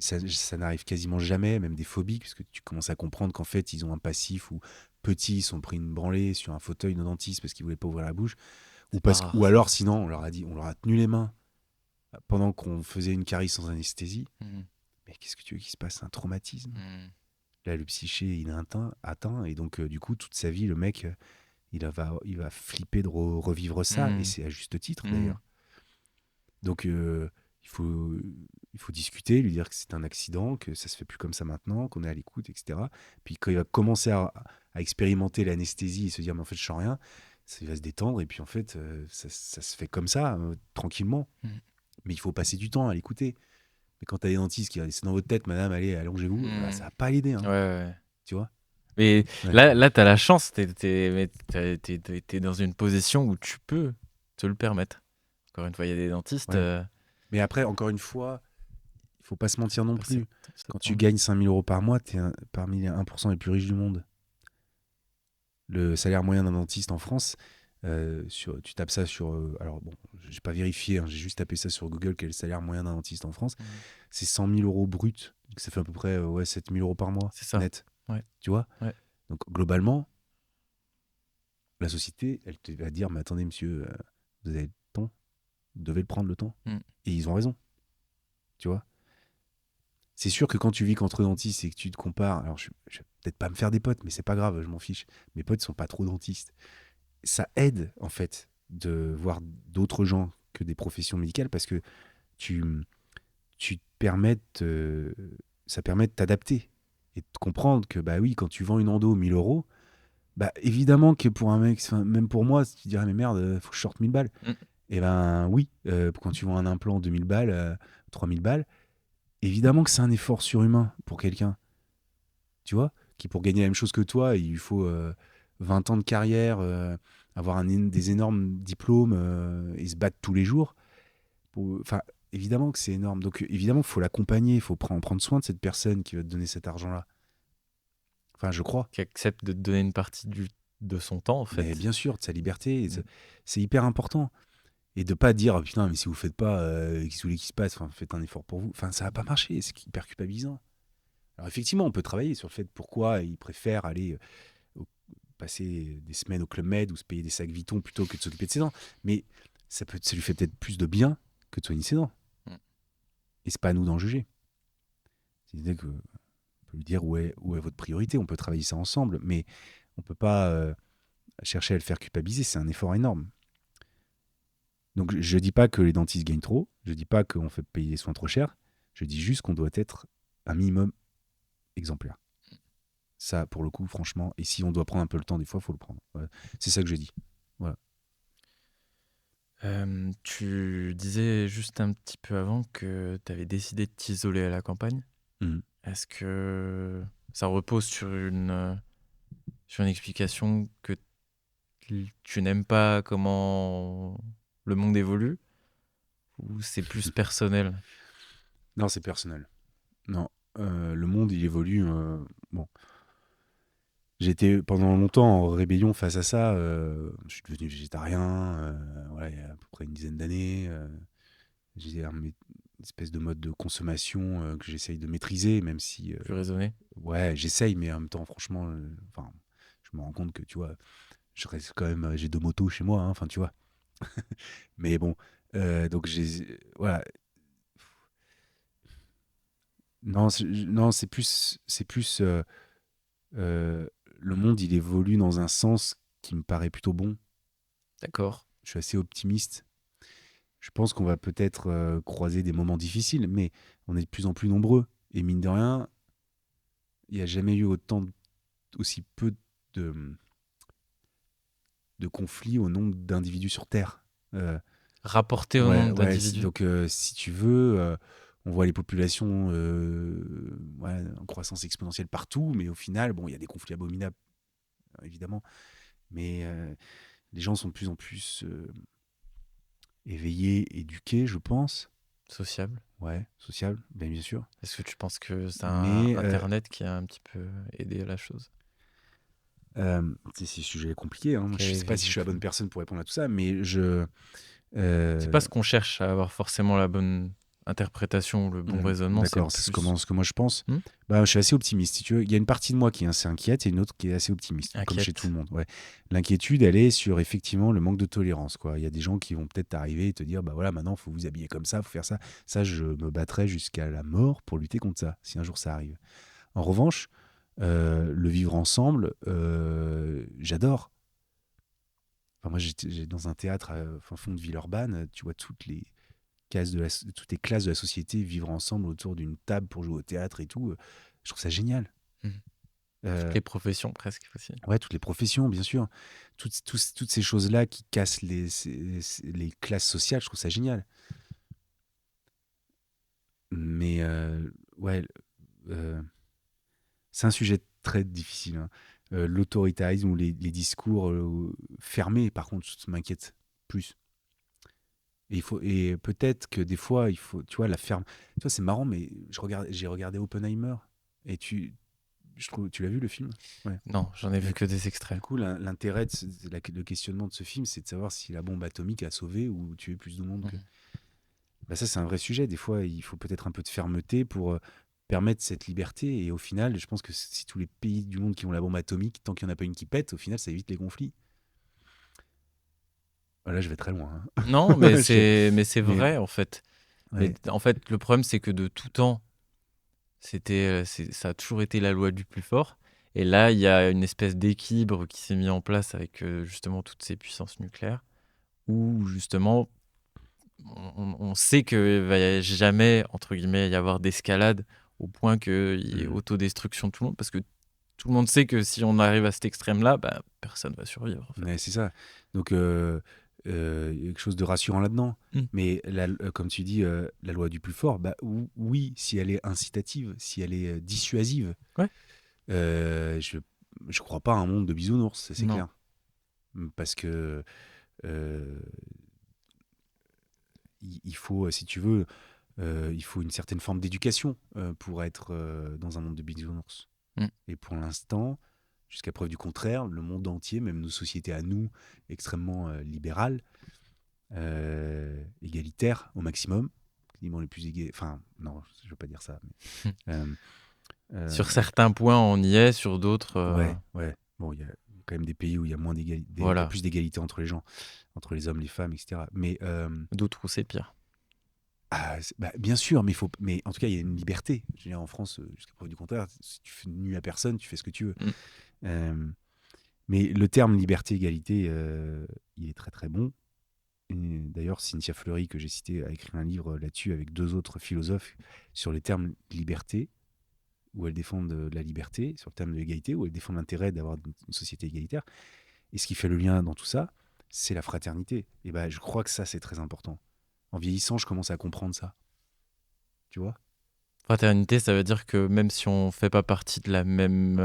ça n'arrive quasiment jamais, même des phobies, puisque tu commences à comprendre qu'en fait, ils ont un passif ou petits, ils sont pris une branlée sur un fauteuil non dentiste parce qu'ils voulaient pas ouvrir la bouche, C'est pas ou rare, ça. alors sinon, on leur a tenu les mains pendant qu'on faisait une carie sans anesthésie. Mhm. Mais qu'est-ce que tu veux qu'il se passe? Un traumatisme. Mhm. Là, le psyché, il est atteint, et donc, du coup, toute sa vie, le mec, il va flipper de revivre ça, et Mhm. c'est à juste titre Mhm. d'ailleurs. Donc, il faut, il faut discuter, lui dire que c'est un accident, que ça se fait plus comme ça maintenant, qu'on est à l'écoute, etc. Puis quand il va commencer à expérimenter l'anesthésie et se dire, mais en fait, je sens rien, il va se détendre, et puis en fait, ça se fait comme ça, tranquillement. Mhm. Mais il faut passer du temps à l'écouter. Mais quand tu as des dentistes qui disent, c'est dans votre tête, madame, allez, allongez-vous, Mhm. ça va pas l'aider, Ouais, hein, ouais. tu vois. Mais Ouais. là tu as la chance, mais t'es dans une position où tu peux te le permettre. Encore une fois, il y a des dentistes, Ouais. Mais après, encore une fois, il faut pas se mentir non pas ce, plus. ce Quand tu temps. gagnes 5 000 euros par mois, tu es parmi les 1% les plus riches du monde. Le salaire moyen d'un dentiste en France, tu tapes ça sur. Alors bon, j'ai pas vérifié, hein, j'ai juste tapé ça sur Google, quel est le salaire moyen d'un dentiste en France. Mhm. C'est 100 000 euros brut. Donc ça fait à peu près 7 000 euros par mois, C'est ça. net. Ouais. Tu vois. Ouais. Donc globalement, la société, elle te va dire, mais attendez, monsieur, vous avez le temps, vous devez le prendre le temps. Mhm. Et ils ont raison, tu vois. C'est sûr que quand tu vis qu'entre dentistes et que tu te compares, alors je vais peut-être pas me faire des potes, mais c'est pas grave, je m'en fiche. Mes potes sont pas trop dentistes. Ça aide, en fait, de voir d'autres gens que des professions médicales, parce que tu, tu te permets ça permet de t'adapter et de comprendre que, bah oui, quand tu vends une endo 1000 euros, bah évidemment que pour un mec, enfin, même pour moi, tu dirais, mais merde, faut que je sorte 1000 balles. Mhm. Et ben oui, quand tu vends un implant 2000 balles, 3000 balles, évidemment que c'est un effort surhumain pour quelqu'un, tu vois, qui pour gagner la même chose que toi, il lui faut 20 ans de carrière, avoir des énormes diplômes, et se battre tous les jours. Enfin, évidemment que c'est énorme. Donc, évidemment, il faut l'accompagner, il faut prendre soin de cette personne qui va te donner cet argent-là. Enfin, je crois. Qui accepte de te donner une partie de son temps, en Mais fait. bien sûr, de sa liberté, Mhm. c'est hyper important. Et de pas dire, oh, putain, mais si vous faites pas, qu'est-ce que vous voulez qu'il se passe, enfin, faites un effort pour vous. Enfin, ça va pas marcher, c'est hyper culpabilisant. Alors, effectivement, on peut travailler sur le fait pourquoi ils préfèrent aller passer des semaines au Club Med ou se payer des sacs Vuitton plutôt que de s'occuper de ses dents. Mais ça lui fait peut-être plus de bien que de soigner ses dents. Mhm. Et c'est pas à nous d'en juger. C'est-à-dire que on peut lui dire où est votre priorité, on peut travailler ça ensemble, mais on peut pas chercher à le faire culpabiliser, c'est un effort énorme. Donc je dis pas que les dentistes gagnent trop, je dis pas qu'on fait payer les soins trop cher, je dis juste qu'on doit être un minimum exemplaire. Ça, pour le coup, franchement, et si on doit prendre un peu le temps, des fois, il faut le prendre. Voilà. C'est ça que je dis. Voilà. Tu disais juste un petit peu avant que tu avais décidé de t'isoler à la campagne. Mhm. Est-ce que ça repose sur une explication que tu n'aimes pas comment le monde évolue, ou c'est plus personnel? Non, c'est personnel. Non, le monde, il évolue. Bon, j'étais pendant longtemps en rébellion face à ça. Je suis devenu végétarien, voilà, il y a à peu près une dizaine d'années. J'ai une espèce de mode de consommation que j'essaye de maîtriser, même si, Plus raisonné? ouais, j'essaye, mais en même temps, franchement, enfin, je me rends compte que, tu vois, je reste quand même, j'ai deux motos chez moi, hein, enfin, tu vois. Mais bon, donc voilà. Non, non, c'est plus, euh, le monde, il évolue dans un sens qui me paraît plutôt bon. D'accord. Je suis assez optimiste. Je pense qu'on va peut-être croiser des moments difficiles, mais on est de plus en plus nombreux. Et mine de rien, il n'y a jamais eu aussi peu de, de conflits au nombre d'individus sur Terre. Euh, Rapporté au ouais, nombre ouais. d'individus? Donc, si tu veux, on voit les populations ouais, en croissance exponentielle partout, mais au final, bon, il y a des conflits abominables, évidemment. Mais les gens sont de plus en plus éveillés, éduqués, je pense. Sociable? Ouais, social, bien sûr. Est-ce que tu penses que c'est Mais Internet qui a un petit peu aidé à la chose? c'est un sujet compliqué. Hein. Moi, je ne sais pas si je suis la bonne Exactement. personne pour répondre à tout ça, mais C'est euh, pas ce qu'on cherche à avoir forcément la bonne interprétation ou le bon raisonnement, c'est d'accord, c'est plus ce que moi je pense. hmm, Bah, je suis assez optimiste, si tu veux. Il y a une partie de moi qui est assez inquiète et une autre qui est assez optimiste, comme chez tout le inquiète. monde. Ouais. L'inquiétude, elle est sur effectivement le manque de tolérance. Quoi. Il y a des gens qui vont peut-être arriver et te dire, bah voilà, maintenant, il faut vous habiller comme ça, il faut faire ça. Ça, je me battrai jusqu'à la mort pour lutter contre ça, si un jour ça arrive. En revanche, le vivre ensemble, j'adore. Enfin, moi, j'étais dans un théâtre à fin fond de Villeurbanne. Tu vois toutes les classes de la société vivre ensemble autour d'une table pour jouer au théâtre et tout. Je trouve ça génial. Hmm. Toutes Euh, les professions presque aussi. ouais, toutes les professions, bien sûr. Toutes ces choses-là qui cassent les classes sociales, je trouve ça génial. Mais ouais, euh, c'est un sujet très difficile. Hein. L'autoritarisme ou les discours fermés, par contre, ça m'inquiète plus. Et peut-être que des fois, il faut, tu vois, la ferme. Tu vois, c'est marrant, mais j'ai regardé Oppenheimer. Et je trouve, tu l'as vu le film? Ouais. Non, j'en ai Et vu que des extraits. du coup, l'intérêt, le questionnement de ce film, c'est de savoir si la bombe atomique a sauvé ou tué plus de monde que. Mhm. Bah ça, c'est un vrai sujet. Des fois, il faut peut-être un peu de fermeté pour permettre cette liberté. Et au final, je pense que si tous les pays du monde qui ont la bombe atomique, tant qu'il n'y en a pas une qui pète, au final, ça évite les conflits. Voilà, je vais très loin. Hein. Non, mais Je- c'est Mais vrai en fait. Mais ouais. en fait, le problème c'est que de tout temps, ça a toujours été la loi du plus fort. Et là, il y a une espèce d'équilibre qui s'est mis en place avec justement toutes ces puissances nucléaires, où justement, on sait qu'il va jamais, entre guillemets, y avoir d'escalade au point qu'il y ait Hmm. autodestruction de tout le monde, parce que tout le monde sait que si on arrive à cet extrême-là, bah, personne va survivre en fait. Ouais, c'est ça. Donc, il y a quelque chose de rassurant là-dedans. Mm. Mais comme tu dis, la loi du plus fort, bah, oui, si elle est incitative, si elle est dissuasive, Ouais. je ne crois pas à un monde de bisounours, ça, c'est Non. clair. Parce que euh, il faut, si tu veux, il faut une certaine forme d'éducation pour être dans un monde de bisounours. Mm. Et pour l'instant, jusqu'à preuve du contraire, le monde entier, même nos sociétés à nous, extrêmement libérales, égalitaires au maximum, quasiment les plus enfin, non, je ne veux pas dire ça. Mais, Sur euh, certains points, on y est, sur d'autres, ouais, ouais. Bon, il y a quand même des pays où il y a moins d'égalité, il y a voilà, plus d'égalité entre les gens, entre les hommes, les femmes, etc. Mais d'autres où c'est pire. bah, bien sûr, mais en tout cas, il y a une liberté. Je veux dire, en France, jusqu'à preuve du contraire, si tu fais nuit à personne, tu fais ce que tu veux. Mm. Euh, mais le terme liberté-égalité, il est très très bon. D'ailleurs, Cynthia Fleury, que j'ai cité, a écrit un livre là-dessus avec deux autres philosophes sur les termes liberté, où elles défendent la liberté, sur le terme de l'égalité, où elles défendent l'intérêt d'avoir une société égalitaire. Et ce qui fait le lien dans tout ça, c'est la fraternité. Et ben, je crois que ça, c'est très important. En vieillissant, je commence à comprendre ça. Tu vois? Fraternité, ça veut dire que même si on fait pas partie de la même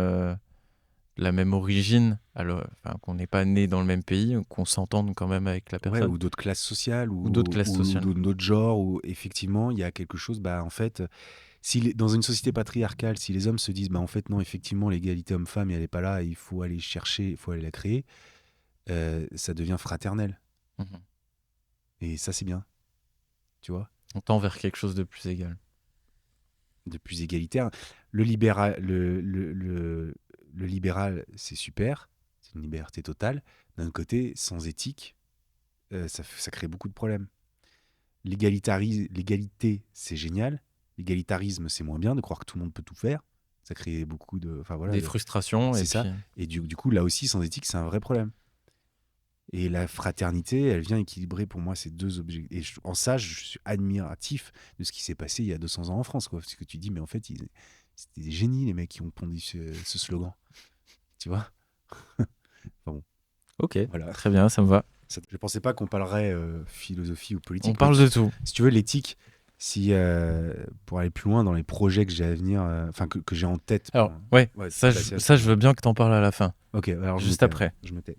la même origine, enfin, qu'on n'est pas né dans le même pays, qu'on s'entende quand même avec la Ouais, personne ou d'autres classes sociales, ou d'autres classes ou sociales. d'autres genres, où effectivement, il y a quelque chose, bah, en fait, dans une société patriarcale, si les hommes se disent, bah, en fait, non, effectivement, l'égalité homme-femme, elle n'est pas là, il faut aller chercher, il faut aller la créer, ça devient fraternel. Mhm. Et ça, c'est bien, tu vois, On tend vers quelque chose de plus égal. de plus égalitaire. Le libéral, le libéral, c'est super, c'est une liberté totale. D'un côté, sans éthique, ça crée beaucoup de problèmes. L'égalité, c'est génial. L'égalitarisme, c'est moins bien de croire que tout le monde peut tout faire. Ça crée beaucoup de. Enfin voilà, Des frustrations c'est et ça. puis Et du coup, là aussi, sans éthique, c'est un vrai problème. Et la fraternité, elle vient équilibrer pour moi ces deux objets. Et en ça, je suis admiratif de ce qui s'est passé il y a 200 ans en France. Quoi. Parce que tu dis, mais en fait, c'était des génies, les mecs qui ont pondu ce slogan. Tu vois. Enfin bon, ok, voilà. très bien, ça me va. Je pensais pas qu'on parlerait philosophie ou On politique. parle de tout. Si tu veux, l'éthique, si, pour aller plus loin dans les projets que j'ai à venir, enfin que j'ai en tête. Alors, ouais, Ouais, ça, vas-y, ça, je vas-y. veux bien que t'en parles à la fin, Ok, alors je me juste tais. Alors. après. Je me tais.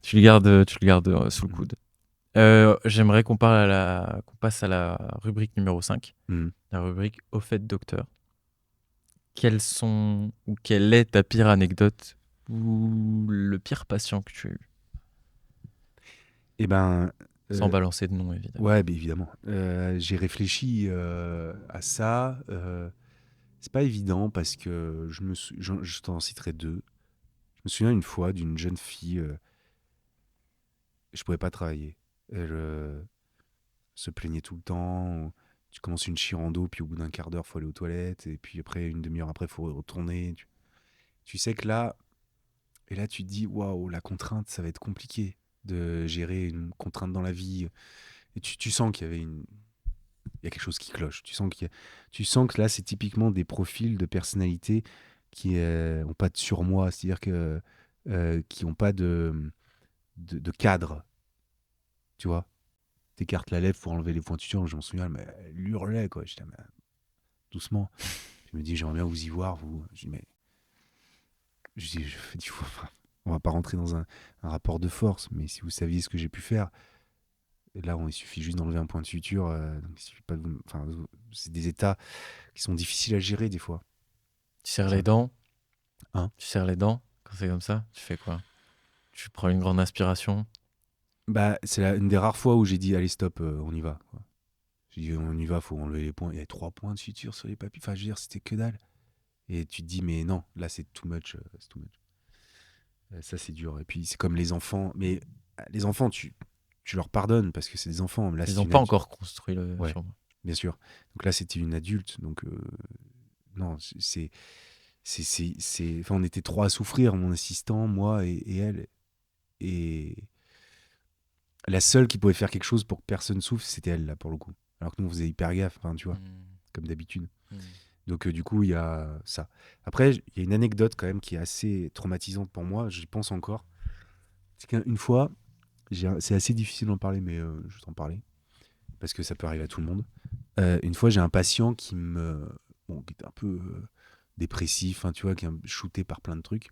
Tu le gardes sous le coude. J'aimerais qu'on passe à la rubrique numéro 5, Mhm. la rubrique Au fait, docteur. Quelle est ta pire anecdote ou le pire patient que tu as eu? Eh ben, Sans balancer de nom, évidemment. ouais, évidemment. J'ai réfléchi à ça. C'est pas évident parce que je t'en citerai deux. Je me souviens une fois d'une jeune fille, je pouvais pas travailler. Elle se plaignait tout le temps. Tu commences une chirando, puis au bout d'un quart d'heure, faut aller aux toilettes, et puis après, une demi-heure après, faut retourner. Tu sais que là, et là, tu te dis, waouh, la contrainte, ça va être compliqué de gérer une contrainte dans la vie. Et tu sens qu'il y avait il y a quelque chose qui cloche. Tu sens que là, c'est typiquement des profils de personnalité qui n'ont pas de surmoi, c'est-à-dire qui n'ont pas de cadre, tu vois. T'écartes la lèvre pour enlever les pointures, je m'en souviens, mais elle hurlait, quoi. J'étais, mais doucement. Je me dis, j'aimerais bien vous y voir, vous. Je dis, mais. Enfin, on va pas rentrer dans un rapport de force, mais si vous saviez ce que j'ai pu faire, là, il suffit juste d'enlever un point de suture. Donc il suffit pas enfin, c'est des états qui sont difficiles à gérer des fois. Tu serres Ça. les dents. Hein. Tu serres les dents. Quand c'est comme ça, tu fais quoi? Tu prends une grande inspiration. Bah, c'est une des rares fois où j'ai dit, allez, stop, on y va. Quoi. J'ai dit, on y va, faut enlever les points. Il y avait 3 points de suture sur les papiers. Enfin, je veux dire, c'était que dalle. Et tu te dis, mais non, là, c'est too much. C'est too much. Ça, c'est dur. Et puis, c'est comme les enfants. Mais les enfants, tu leur pardonnes parce que c'est des enfants. Mais là, Ils c'est n'ont une pas adulte. encore construit le Ouais, sur moi. bien sûr. Donc là, c'était une adulte. Donc, non, Enfin, on était trois à souffrir, mon assistant, moi et elle. Et la seule qui pouvait faire quelque chose pour que personne souffre, c'était elle, là, pour le coup. Alors que nous, on faisait hyper gaffe, enfin, tu vois, Hmm. comme d'habitude. Hmm. Donc, du coup, il y a ça. Après, il y a une anecdote quand même qui est assez traumatisante pour moi, j'y pense encore. C'est qu'une fois, c'est assez difficile d'en parler, mais je vais t'en parler, parce que ça peut arriver à tout le monde. Une fois, j'ai un patient qui était un peu dépressif, hein, tu vois, qui est shooté par plein de trucs,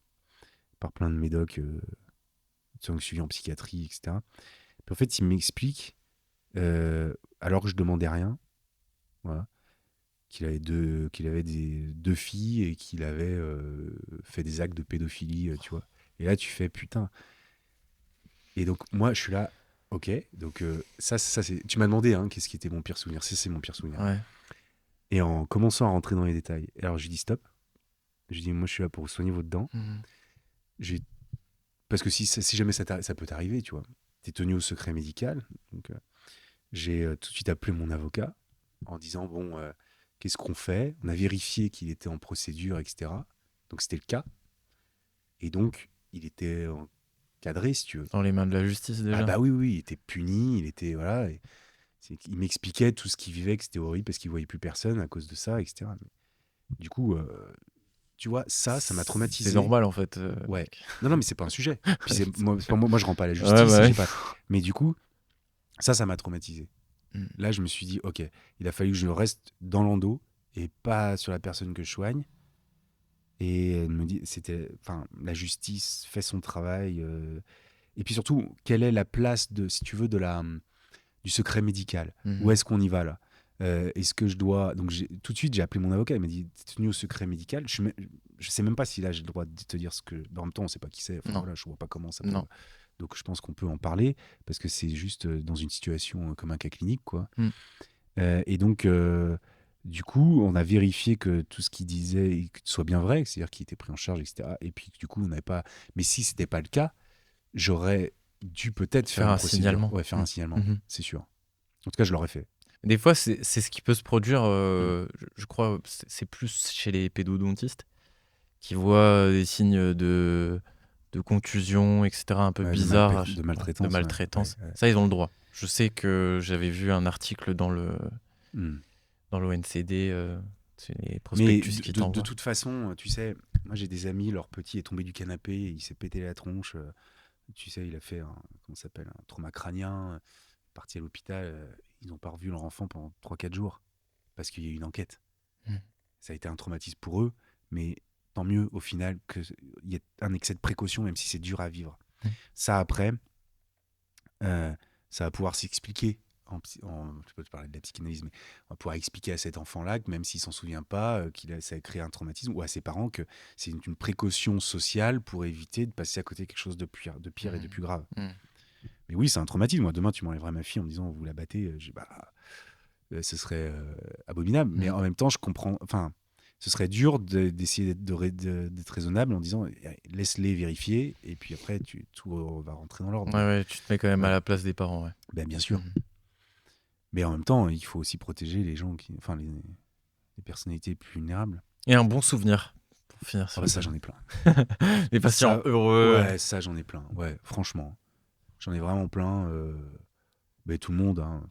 par plein de médocs, suivi en psychiatrie, etc. Puis en fait, il m'explique, alors que je demandais rien, voilà, qu'il avait deux filles et qu'il avait fait des actes de pédophilie, tu vois. Et là, tu fais putain. Et donc, moi, je suis là, ok. Donc, ça c'est. Tu m'as demandé, hein, qu'est-ce qui était mon pire souvenir. C'est mon pire souvenir. Ouais. Et en commençant à rentrer dans les détails, alors je lui dis stop. Je lui dis, moi, je suis là pour soigner votre dent. Hmm. J'ai- Parce que si jamais ça peut t'arriver, tu vois, t'es tenu au secret médical. Donc, j'ai tout de suite appelé mon avocat en disant, bon, qu'est-ce qu'on fait? On a vérifié qu'il était en procédure, etc. Donc, c'était le cas. Et donc, il était encadré, si tu veux. Dans les mains de la justice Ah déjà. bah oui, oui, il était puni, il était, voilà. Il m'expliquait tout ce qu'il vivait, que c'était horrible parce qu'il voyait plus personne à cause de ça, etc. Du coup, tu vois, ça m'a C'est traumatisé. normal en fait. Ouais. Mec. Non, non, mais c'est pas un sujet. Puis c'est pas moi, je rends pas à la Ouais, justice. bah J'ai ouais. pas. Mais du coup, ça m'a traumatisé. Hmm. Là, je me suis dit, ok, il a fallu que je reste dans l'endo et pas sur la personne que je soigne. Et elle me dit, la justice fait son travail. Et puis surtout, quelle est la place si tu veux, du secret médical? Où Mhm. est-ce qu'on y va là? Est-ce que je dois. Donc tout de suite, j'ai appelé mon avocat. Il m'a dit, t'es tenu au secret médical. Je sais même pas si là j'ai le droit de te dire ce que. En même temps, on sait pas qui c'est. Enfin Non, voilà, je vois pas comment ça peut. non. Donc je pense qu'on peut en parler parce que c'est juste dans une situation comme un cas clinique, quoi. Mm. Et donc, du coup, on a vérifié que tout ce qu'il disait soit bien vrai, c'est-à-dire qu'il était pris en charge, etc. Et puis, du coup, on n'avait pas. Mais si c'était pas le cas, j'aurais dû peut-être faire Faire une un procédure. signalement. Ouais, faire Mm. un signalement, Mhm. c'est sûr. En tout cas, je l'aurais fait. Des fois, c'est ce qui peut se produire, Mm. je crois, c'est plus chez les pédodontistes qui voient des signes de contusion, etc., un peu Ouais, bizarres, de ouais, de maltraitance, ouais. Ouais, maltraitance. ouais. Ça, ils ont le droit. Je sais que j'avais vu un article Mm. dans l'ONCD, c'est les Mais prospectus qui de t'envoient. toute façon, tu sais, moi j'ai des amis, leur petit est tombé du canapé, il s'est pété la tronche. Tu sais, il a fait comment ça s'appelle, un trauma crânien. Parti à l'hôpital, ils n'ont pas revu leur enfant pendant 3 4 jours parce qu'il y a eu une enquête. Mm. Ça a été un traumatisme pour eux, mais tant mieux au final qu'il y ait un excès de précaution, même si c'est dur à vivre. Mm. Ça, après, ça va pouvoir s'expliquer. Je peux te parler de la psychanalyse, mais on va pouvoir expliquer à cet enfant-là que même s'il s'en souvient pas, ça a créé un traumatisme, ou à ses parents que c'est une précaution sociale pour éviter de passer à côté de quelque chose de pire et de plus grave. Mm. Mais oui, c'est un traumatisme. Moi, demain, tu m'enlèverais ma fille en me disant vous la battez. Ce serait abominable. Mais Mm. en même temps, je comprends. Enfin, ce serait dur d'essayer d'être raisonnable en disant laisse-les vérifier et puis après, tout va rentrer dans l'ordre. Ouais, ouais, tu te mets quand même à Ouais, la place des parents, ouais. ben, bien sûr. Mhm. Mais en même temps, il faut aussi protéger les gens enfin, les personnalités plus vulnérables. Et un bon souvenir, pour finir Ah sur bah ça, le... j'en ai plein. Les patients Ça, heureux. ouais, ça, j'en ai plein. Ouais, franchement, j'en ai vraiment plein. Ben, tout le monde, hein.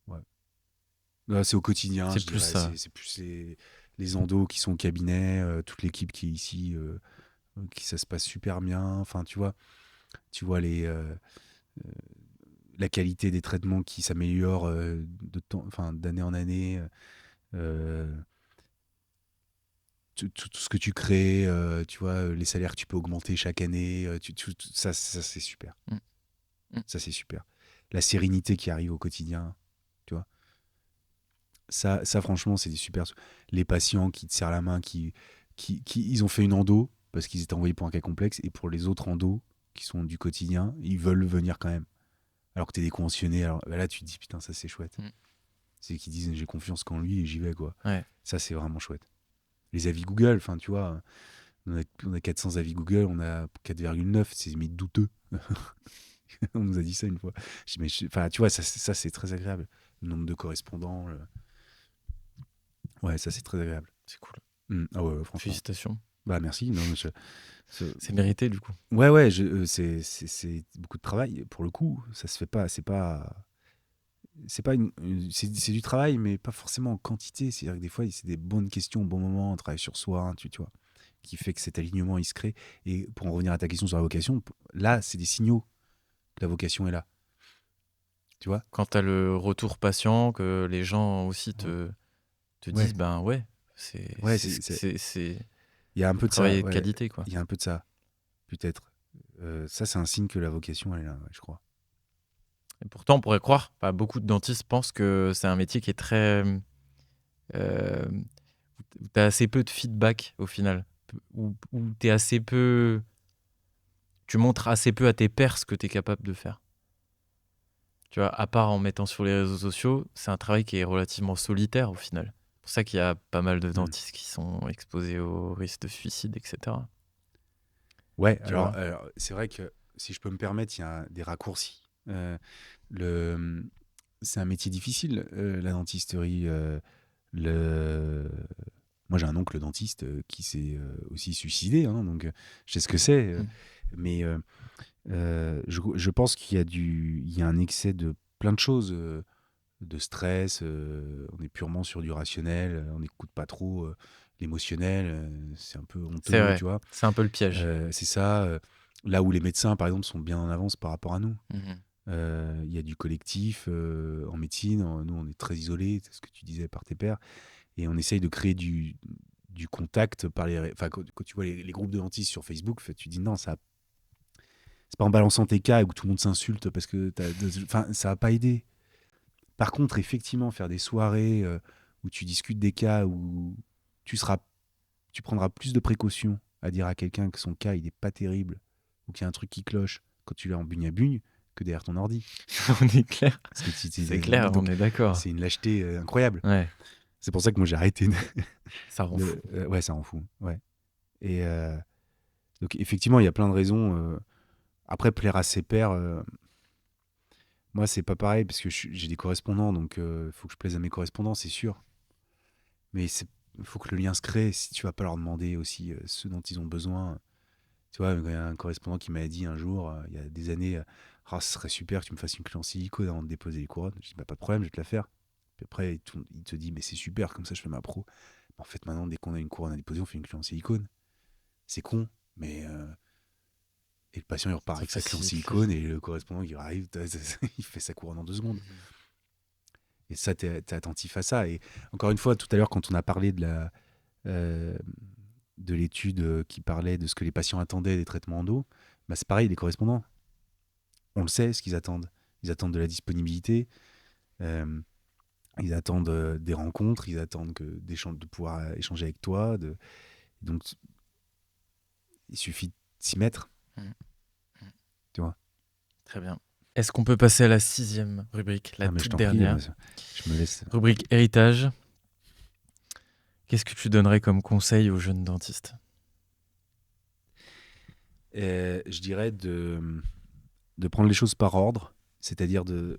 Ouais. Là, c'est au quotidien, C'est je plus dirais. ça. C'est plus les endos qui sont au cabinet, toute l'équipe qui est ici, qui ça se passe super bien. Enfin, tu vois la qualité des traitements qui s'améliore enfin, d'année en année. euh, tout ce que tu crées, tu vois, les salaires que tu peux augmenter chaque année, ça c'est super. Mm. Mm. Ça c'est super. La sérénité qui arrive au quotidien, tu vois. Ça franchement, c'est des super. Les patients qui te serrent la main, ils ont fait une endo parce qu'ils étaient envoyés pour un cas complexe, et pour les autres endos qui sont du quotidien, ils veulent venir quand même. Alors que t'es déconventionné, alors bah là tu te dis putain, ça c'est chouette. Mm. C'est qu'ils disent j'ai confiance qu'en lui et j'y vais, quoi. Ouais. Ça c'est vraiment chouette. Les avis Google, enfin tu vois, on a 400 avis Google, on a 4,9, c'est mais douteux. On nous a dit ça une fois. Enfin tu vois, ça c'est très agréable. Le nombre de correspondants, ouais, ça c'est très agréable. C'est cool. Ah ouais, franchement. Félicitations. Bah merci. Non, mais C'est mérité, du coup. ouais, ouais, c'est beaucoup de travail. Pour le coup, ça se fait pas. C'est pas c'est du travail, mais pas forcément en quantité. C'est-à-dire que des fois, c'est des bonnes questions au bon moment, on travaille sur soi, hein, tu vois, qui fait que cet alignement il se crée. Et pour en revenir à ta question sur la vocation, là, c'est des signaux que la vocation est là. Tu vois? Quand tu as le retour patient, que les gens aussi te Ouais, disent, ben ouais, c'est ouais, c'est c'est il y a un peu de travail ça. de Ouais, qualité, quoi. il y a un peu de ça, peut-être. Ça, c'est un signe que la vocation elle est là, ouais, je crois. Et pourtant, on pourrait croire, enfin, beaucoup de dentistes pensent que c'est un métier qui est très... où tu as assez peu de feedback au final. Où tu assez peu... Tu montres assez peu à tes pairs ce que tu es capable de faire. Tu vois, à part en mettant sur les réseaux sociaux, c'est un travail qui est relativement solitaire au final. C'est pour ça qu'il y a pas mal de Hmm. dentistes qui sont exposés au risque de suicide, etc. Ouais, Tu alors, vois? c'est vrai que si je peux me permettre, il y a des raccourcis. Le, c'est un métier difficile, la dentisterie. Moi, j'ai un oncle dentiste qui s'est aussi suicidé, hein, donc je sais ce que c'est. Mm. Mais je pense il y a un excès de plein de choses, de stress. On est purement sur du rationnel, on n'écoute pas trop l'émotionnel. C'est un peu C'est honteux, vrai, tu vois. c'est un peu le piège. C'est ça. Là où les médecins, par exemple, sont bien en avance par rapport à nous. Mhm. Il y a du collectif en médecine. Nous, on est très isolés, c'est ce que tu disais par tes pairs. Et on essaye de créer du du contact par enfin, quand tu vois les groupes de dentistes sur Facebook, tu dis non, ça, c'est pas en balançant tes cas où tout le monde s'insulte parce que enfin, ça va pas aider. Par contre, effectivement, faire des soirées où tu discutes des cas où tu seras, tu prendras plus de précautions à dire à quelqu'un que son cas il est pas terrible ou qu'il y a un truc qui cloche quand tu l'es en bugne à bugne que derrière ton ordi. On est clair. Parce que C'est clair, on donc, est d'accord. c'est une lâcheté incroyable. Ouais, C'est pour ça que moi j'ai arrêté. ça rend fou. Ouais, ça rend fou. Ouais. Et donc effectivement, il y a plein de raisons. Après, plaire à ses pairs, moi c'est pas pareil parce que j'ai des correspondants, donc il faut que je plaise à mes correspondants, c'est sûr. Mais il faut que le lien se crée. Si tu vas pas leur demander aussi ce dont ils ont besoin. Tu vois, il y a un correspondant qui m'a dit un jour, il y a des années, ah, ce serait super que tu me fasses une clé en silicone avant de déposer les couronnes. Je dis, bah, pas de problème, je vais te la faire. Puis après, il te dit, mais c'est super, comme ça je fais ma pro. En fait, maintenant, dès qu'on a une couronne à déposer, on fait une clé en silicone. C'est con, mais. Et le patient, il repart Ça avec sa clé en facilite silicone et le correspondant qui arrive, il fait sa couronne en 2 secondes. Et ça, t'es attentif à ça. Et encore une fois, tout à l'heure, quand on a parlé euh, de l'étude qui parlait de ce que les patients attendaient des traitements endo, bah c'est pareil, les correspondants. On le sait, ce qu'ils attendent. Ils attendent de la disponibilité, euh, ils attendent des rencontres, ils attendent de pouvoir échanger avec toi. Donc, il suffit de s'y mettre, Mm. tu vois. Très bien. Est-ce qu'on peut passer à la 6e rubrique, la Ah, mais je toute t'en prie, dernière? je me laisse. Rubrique héritage. Qu'est-ce que tu donnerais comme conseil aux jeunes dentistes? Je dirais de prendre les choses par ordre, c'est-à-dire de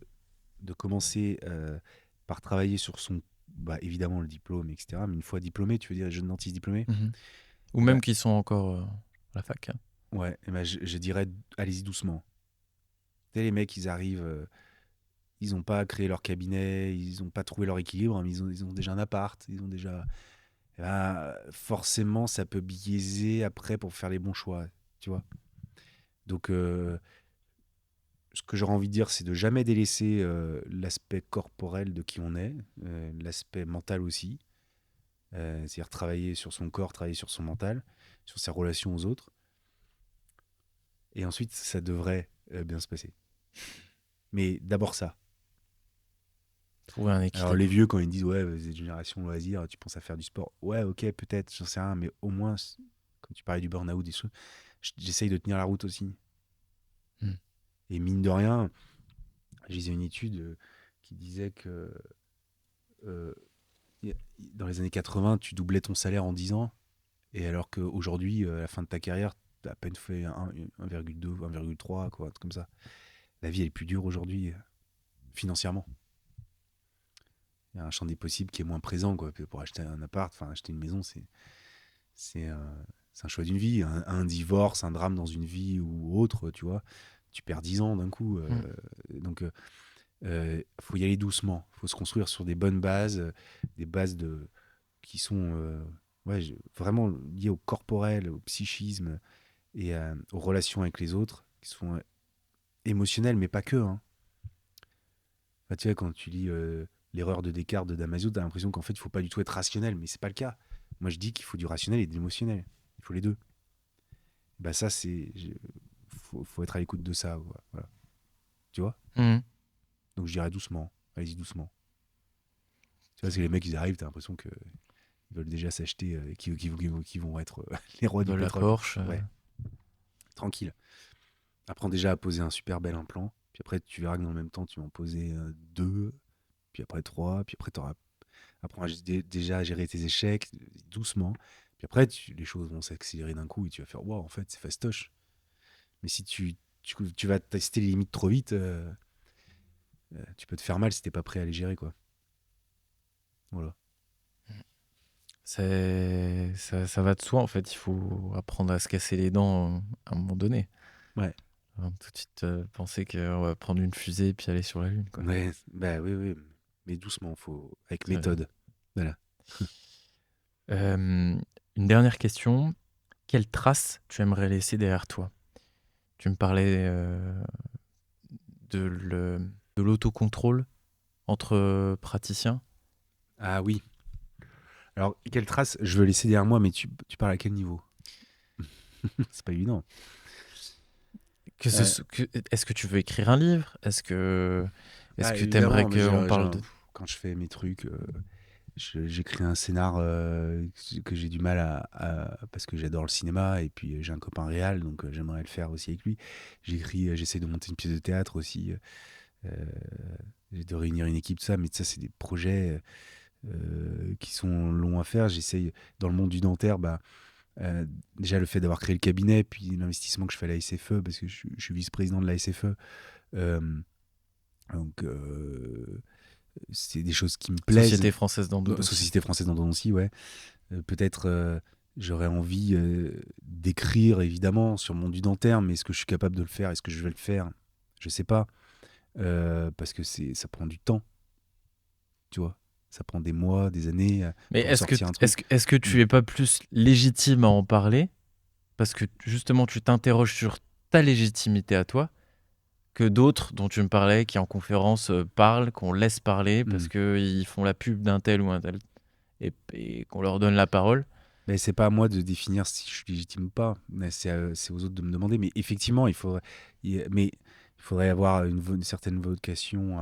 commencer par travailler sur bah, évidemment le diplôme, etc. Mais une fois diplômé, tu veux dire jeune dentiste diplômé, Mhm. Ou eh ben, même qui sont encore à la fac, hein. ouais, eh ben, je dirais allez-y doucement. Tu sais, les mecs, ils arrivent, ils n'ont pas créé leur cabinet, ils n'ont pas trouvé leur équilibre, mais ils ont déjà un appart, ils ont déjà. Eh ben, forcément, ça peut biaiser après pour faire les bons choix, tu vois. Donc, ce que j'aurais envie de dire, c'est de jamais délaisser l'aspect corporel de qui on est, l'aspect mental aussi. C'est-à-dire travailler sur son corps, travailler sur son mental, sur ses relations aux autres. Et ensuite, ça devrait bien se passer. Mais d'abord ça. Trouver un Alors les équilibre. vieux, quand ils disent ouais, vous êtes génération loisir, tu penses à faire du sport. Ouais, ok, peut-être, j'en sais rien, mais au moins, comme tu parlais du burn-out, des trucs, j'essaye de tenir la route aussi. Mm. Et mine de rien, j'ai lisais une étude qui disait que euh, dans les années 80, tu doublais ton salaire en 10 ans, et alors qu'aujourd'hui, à la fin de ta carrière, tu as à peine fait 1,2, 1,3, quoi, un truc comme ça. La vie, elle est plus dure aujourd'hui, financièrement. Il y a un champ des possibles qui est moins présent, quoi. Pour acheter un appart, enfin acheter une maison, c'est un choix d'une vie. Un divorce, un drame dans une vie ou autre, tu vois. Tu perds 10 ans d'un coup. Mm. Donc, faut y aller doucement. Faut se construire sur des bonnes bases, des bases qui sont ouais, vraiment liées au corporel, au psychisme et aux relations avec les autres, qui sont émotionnelles, mais pas que. Hein. Enfin, tu vois, quand tu lis l'erreur de Descartes de Damasio, tu as l'impression qu'en fait, il faut pas du tout être rationnel, mais c'est pas le cas. Moi, je dis qu'il faut du rationnel et de l'émotionnel. Il faut les deux. Bah ça, faut être à l'écoute de ça. Voilà. Tu vois. Mm. Donc je dirais doucement. Allez-y doucement. Tu vois, c'est les mecs, ils arrivent, t'as l'impression qu'ils veulent déjà s'acheter, qui vont être les rois De du la pétrole. Porsche. Ouais, tranquille. Apprends déjà à poser un super bel implant. Puis après, tu verras que dans le même temps, tu vas en poser deux. Puis après trois. Puis après, apprends déjà à gérer tes échecs doucement. Puis après, les choses vont s'accélérer d'un coup et tu vas faire waouh, en fait, c'est fastoche. Mais si tu vas tester les limites trop vite, tu peux te faire mal si t'es pas prêt à les gérer, quoi. Voilà. Ça va de soi, en fait. Il faut apprendre à se casser les dents à un moment donné. Ouais. Avant de tout de suite penser qu'on va prendre une fusée et puis aller sur la Lune, quoi. Ouais, bah oui, oui. Mais doucement, avec Très bien. méthode. Voilà. Une dernière question. Quelle trace tu aimerais laisser derrière toi? Tu me parlais de l'autocontrôle entre praticiens. Ah oui. Alors, quelle trace je veux laisser derrière moi, mais tu parles à quel niveau? C'est pas évident. Euh, Est-ce que tu veux écrire un livre? Est-ce que tu aimerais Évidemment, mais qu'on parle de... quand je fais mes trucs, j'écris un scénar que j'ai du mal parce que j'adore le cinéma et puis j'ai un copain réal, donc j'aimerais le faire aussi avec lui. J'essaie de monter une pièce de théâtre aussi, euh, de réunir une équipe, tout ça, mais ça, c'est des projets qui sont longs à faire. J'essaye, dans le monde du dentaire, euh, déjà le fait d'avoir créé le cabinet, puis l'investissement que je fais à la SFE, parce que je suis vice-président de la SFE. euh, donc, c'est des choses qui me plaisent. Société française d'endodontie. Société française d'endodontie, ouais. Peut-être j'aurais envie d'écrire, évidemment, sur le monde du dentaire, mais est-ce que je suis capable de le faire? Est-ce que je vais le faire? Je sais pas. Parce que ça prend du temps, tu vois. Ça prend des mois, des années Mais pour sortir un truc. est-ce que tu es pas plus légitime à en parler parce que justement tu t'interroges sur ta légitimité à toi que d'autres dont tu me parlais qui en conférence parlent, qu'on laisse parler parce Mm. qu'ils font la pub d'un tel ou un tel et qu'on leur donne la parole? Mais c'est pas à moi de définir si je suis légitime ou pas. Mais c'est aux autres de me demander. Mais effectivement, mais il faudrait avoir une certaine vocation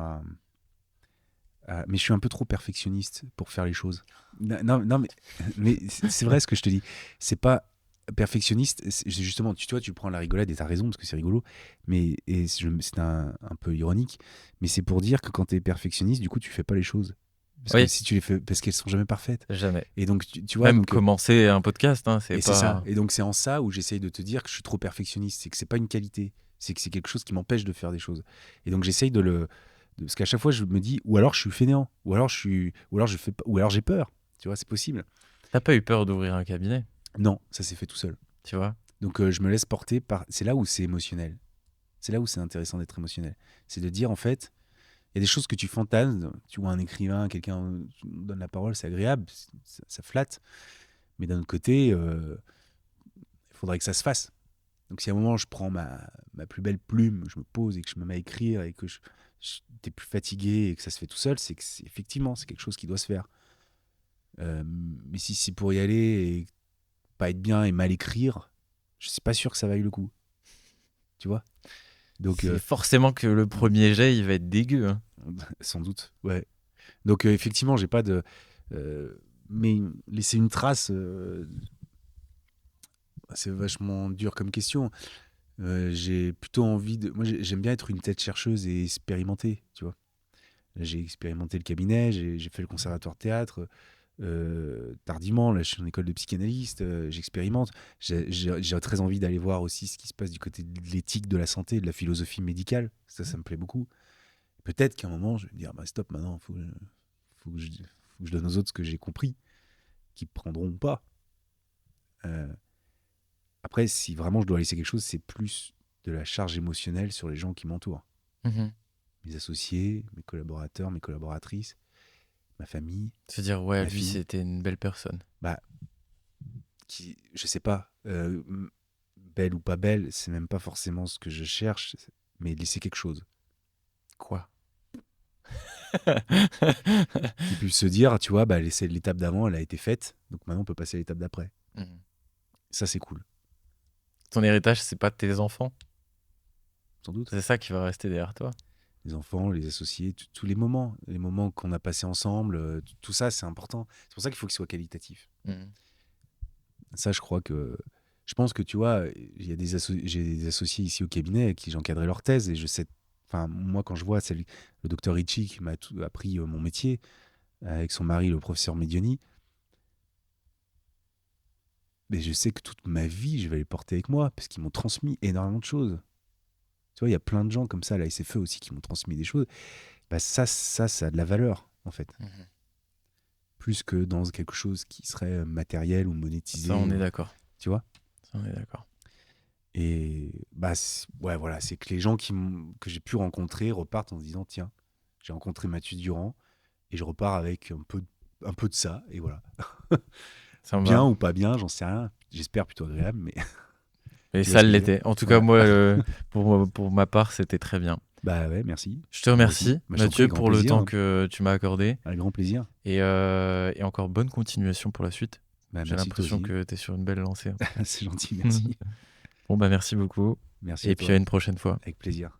mais je suis un peu trop perfectionniste pour faire les choses. Non, non, non, mais c'est vrai ce que je te dis. C'est pas perfectionniste. Justement, tu vois, tu prends la rigolade et t'as raison parce que c'est rigolo. C'est un peu ironique. Mais c'est pour dire que quand t'es perfectionniste, du coup, tu fais pas les choses. Parce que Oui, si tu les fais, parce qu'elles sont jamais parfaites. jamais. Et donc, tu vois, Même donc, commencer un podcast, hein, c'est et c'est ça. pas... Et donc, c'est en ça où j'essaye de te dire que je suis trop perfectionniste. C'est que c'est pas une qualité. C'est que c'est quelque chose qui m'empêche de faire des choses. Et donc, j'essaye parce qu'à chaque fois, je me dis, ou alors je suis fainéant, ou alors je fais pas, ou alors j'ai peur. Tu vois, c'est possible. T'as pas eu peur d'ouvrir un cabinet, Non, ça s'est fait tout seul. tu vois? Donc, je me laisse porter par. C'est là où c'est émotionnel. C'est là où c'est intéressant d'être émotionnel. C'est de dire, en fait, il y a des choses que tu fantasmes. Tu vois un écrivain, quelqu'un donne la parole, c'est agréable, ça flatte. Mais d'un autre côté, il faudrait que ça se fasse. Donc si à un moment je prends ma plus belle plume, je me pose et que je me mets à écrire et que t'es plus fatigué et que ça se fait tout seul, c'est que effectivement c'est quelque chose qui doit se faire. Mais si c'est pour y aller et pas être bien et mal écrire, je suis pas sûr que ça vaille le coup. Tu vois? Donc C'est forcément que le premier jet, il va être dégueu, hein. sans doute, ouais. Donc effectivement, j'ai pas de. Mais laisser une trace, c'est vachement dur comme question. J'ai plutôt envie de. Moi, j'aime bien être une tête chercheuse et expérimenter, tu vois. Là, j'ai expérimenté le cabinet, j'ai fait le conservatoire de théâtre. Tardivement, là, je suis en école de psychanalyste, j'expérimente. J'ai très envie d'aller voir aussi ce qui se passe du côté de l'éthique de la santé, de la philosophie médicale. Ça me plaît beaucoup. Peut-être qu'à un moment, je vais me dire, bah, stop, maintenant, faut que je donne aux autres ce que j'ai compris, qu'ils prendront pas. Euh, Après, si vraiment je dois laisser quelque chose, c'est plus de la charge émotionnelle sur les gens qui m'entourent. Mhm. Mes associés, mes collaborateurs, mes collaboratrices, ma famille, Se dire, ouais, ma lui, fille. c'était une belle personne. Bah, je sais pas, belle ou pas belle, c'est même pas forcément ce que je cherche, mais laisser quelque chose. Quoi? Qui puisse se dire, tu vois, bah, l'étape d'avant, elle a été faite, donc maintenant on peut passer à l'étape d'après. Mhm. Ça, c'est cool, Ton héritage, c'est pas tes enfants. sans doute. C'est ça qui va rester derrière toi. Les enfants, les associés, tous les moments qu'on a passés ensemble, tout ça, c'est important. C'est pour ça qu'il faut qu'il soit qualitatif. Mhm. Ça, je pense que tu vois, j'ai des associés ici au cabinet avec qui j'encadrais leur thèse et je sais, enfin, moi, quand je vois le docteur Ricci qui m'a appris mon métier avec son mari, le professeur Medioni, mais je sais que toute ma vie, je vais les porter avec moi parce qu'ils m'ont transmis énormément de choses. Tu vois, il y a plein de gens comme ça, la SFE aussi, qui m'ont transmis des choses. Bah, ça a de la valeur, en fait. Mhm. Plus que dans quelque chose qui serait matériel ou monétisé. Ça, on est d'accord. Tu vois? Ça, on est d'accord. Et bah, ouais, voilà, c'est que les gens que j'ai pu rencontrer repartent en se disant, tiens, j'ai rencontré Mathieu Durand et je repars avec un peu de ça. Et voilà. Ça me Bien va. ou pas bien, j'en sais rien. J'espère plutôt agréable, mais Et tu vois ça ce que je veux dire? l'était. En tout cas, Voilà. moi, pour ma part, c'était très bien. Bah ouais, merci. Je te Moi aussi. remercie, Bah, je t'en prie, Mathieu, grand pour le plaisir. temps que tu m'as accordé. Avec grand plaisir. Et encore bonne continuation pour la suite. Bah, J'ai merci toi l'impression aussi. que tu es sur une belle lancée, en tout cas. C'est gentil, merci. Bon, bah merci beaucoup. Merci à Et puis à toi. une prochaine fois. Avec plaisir.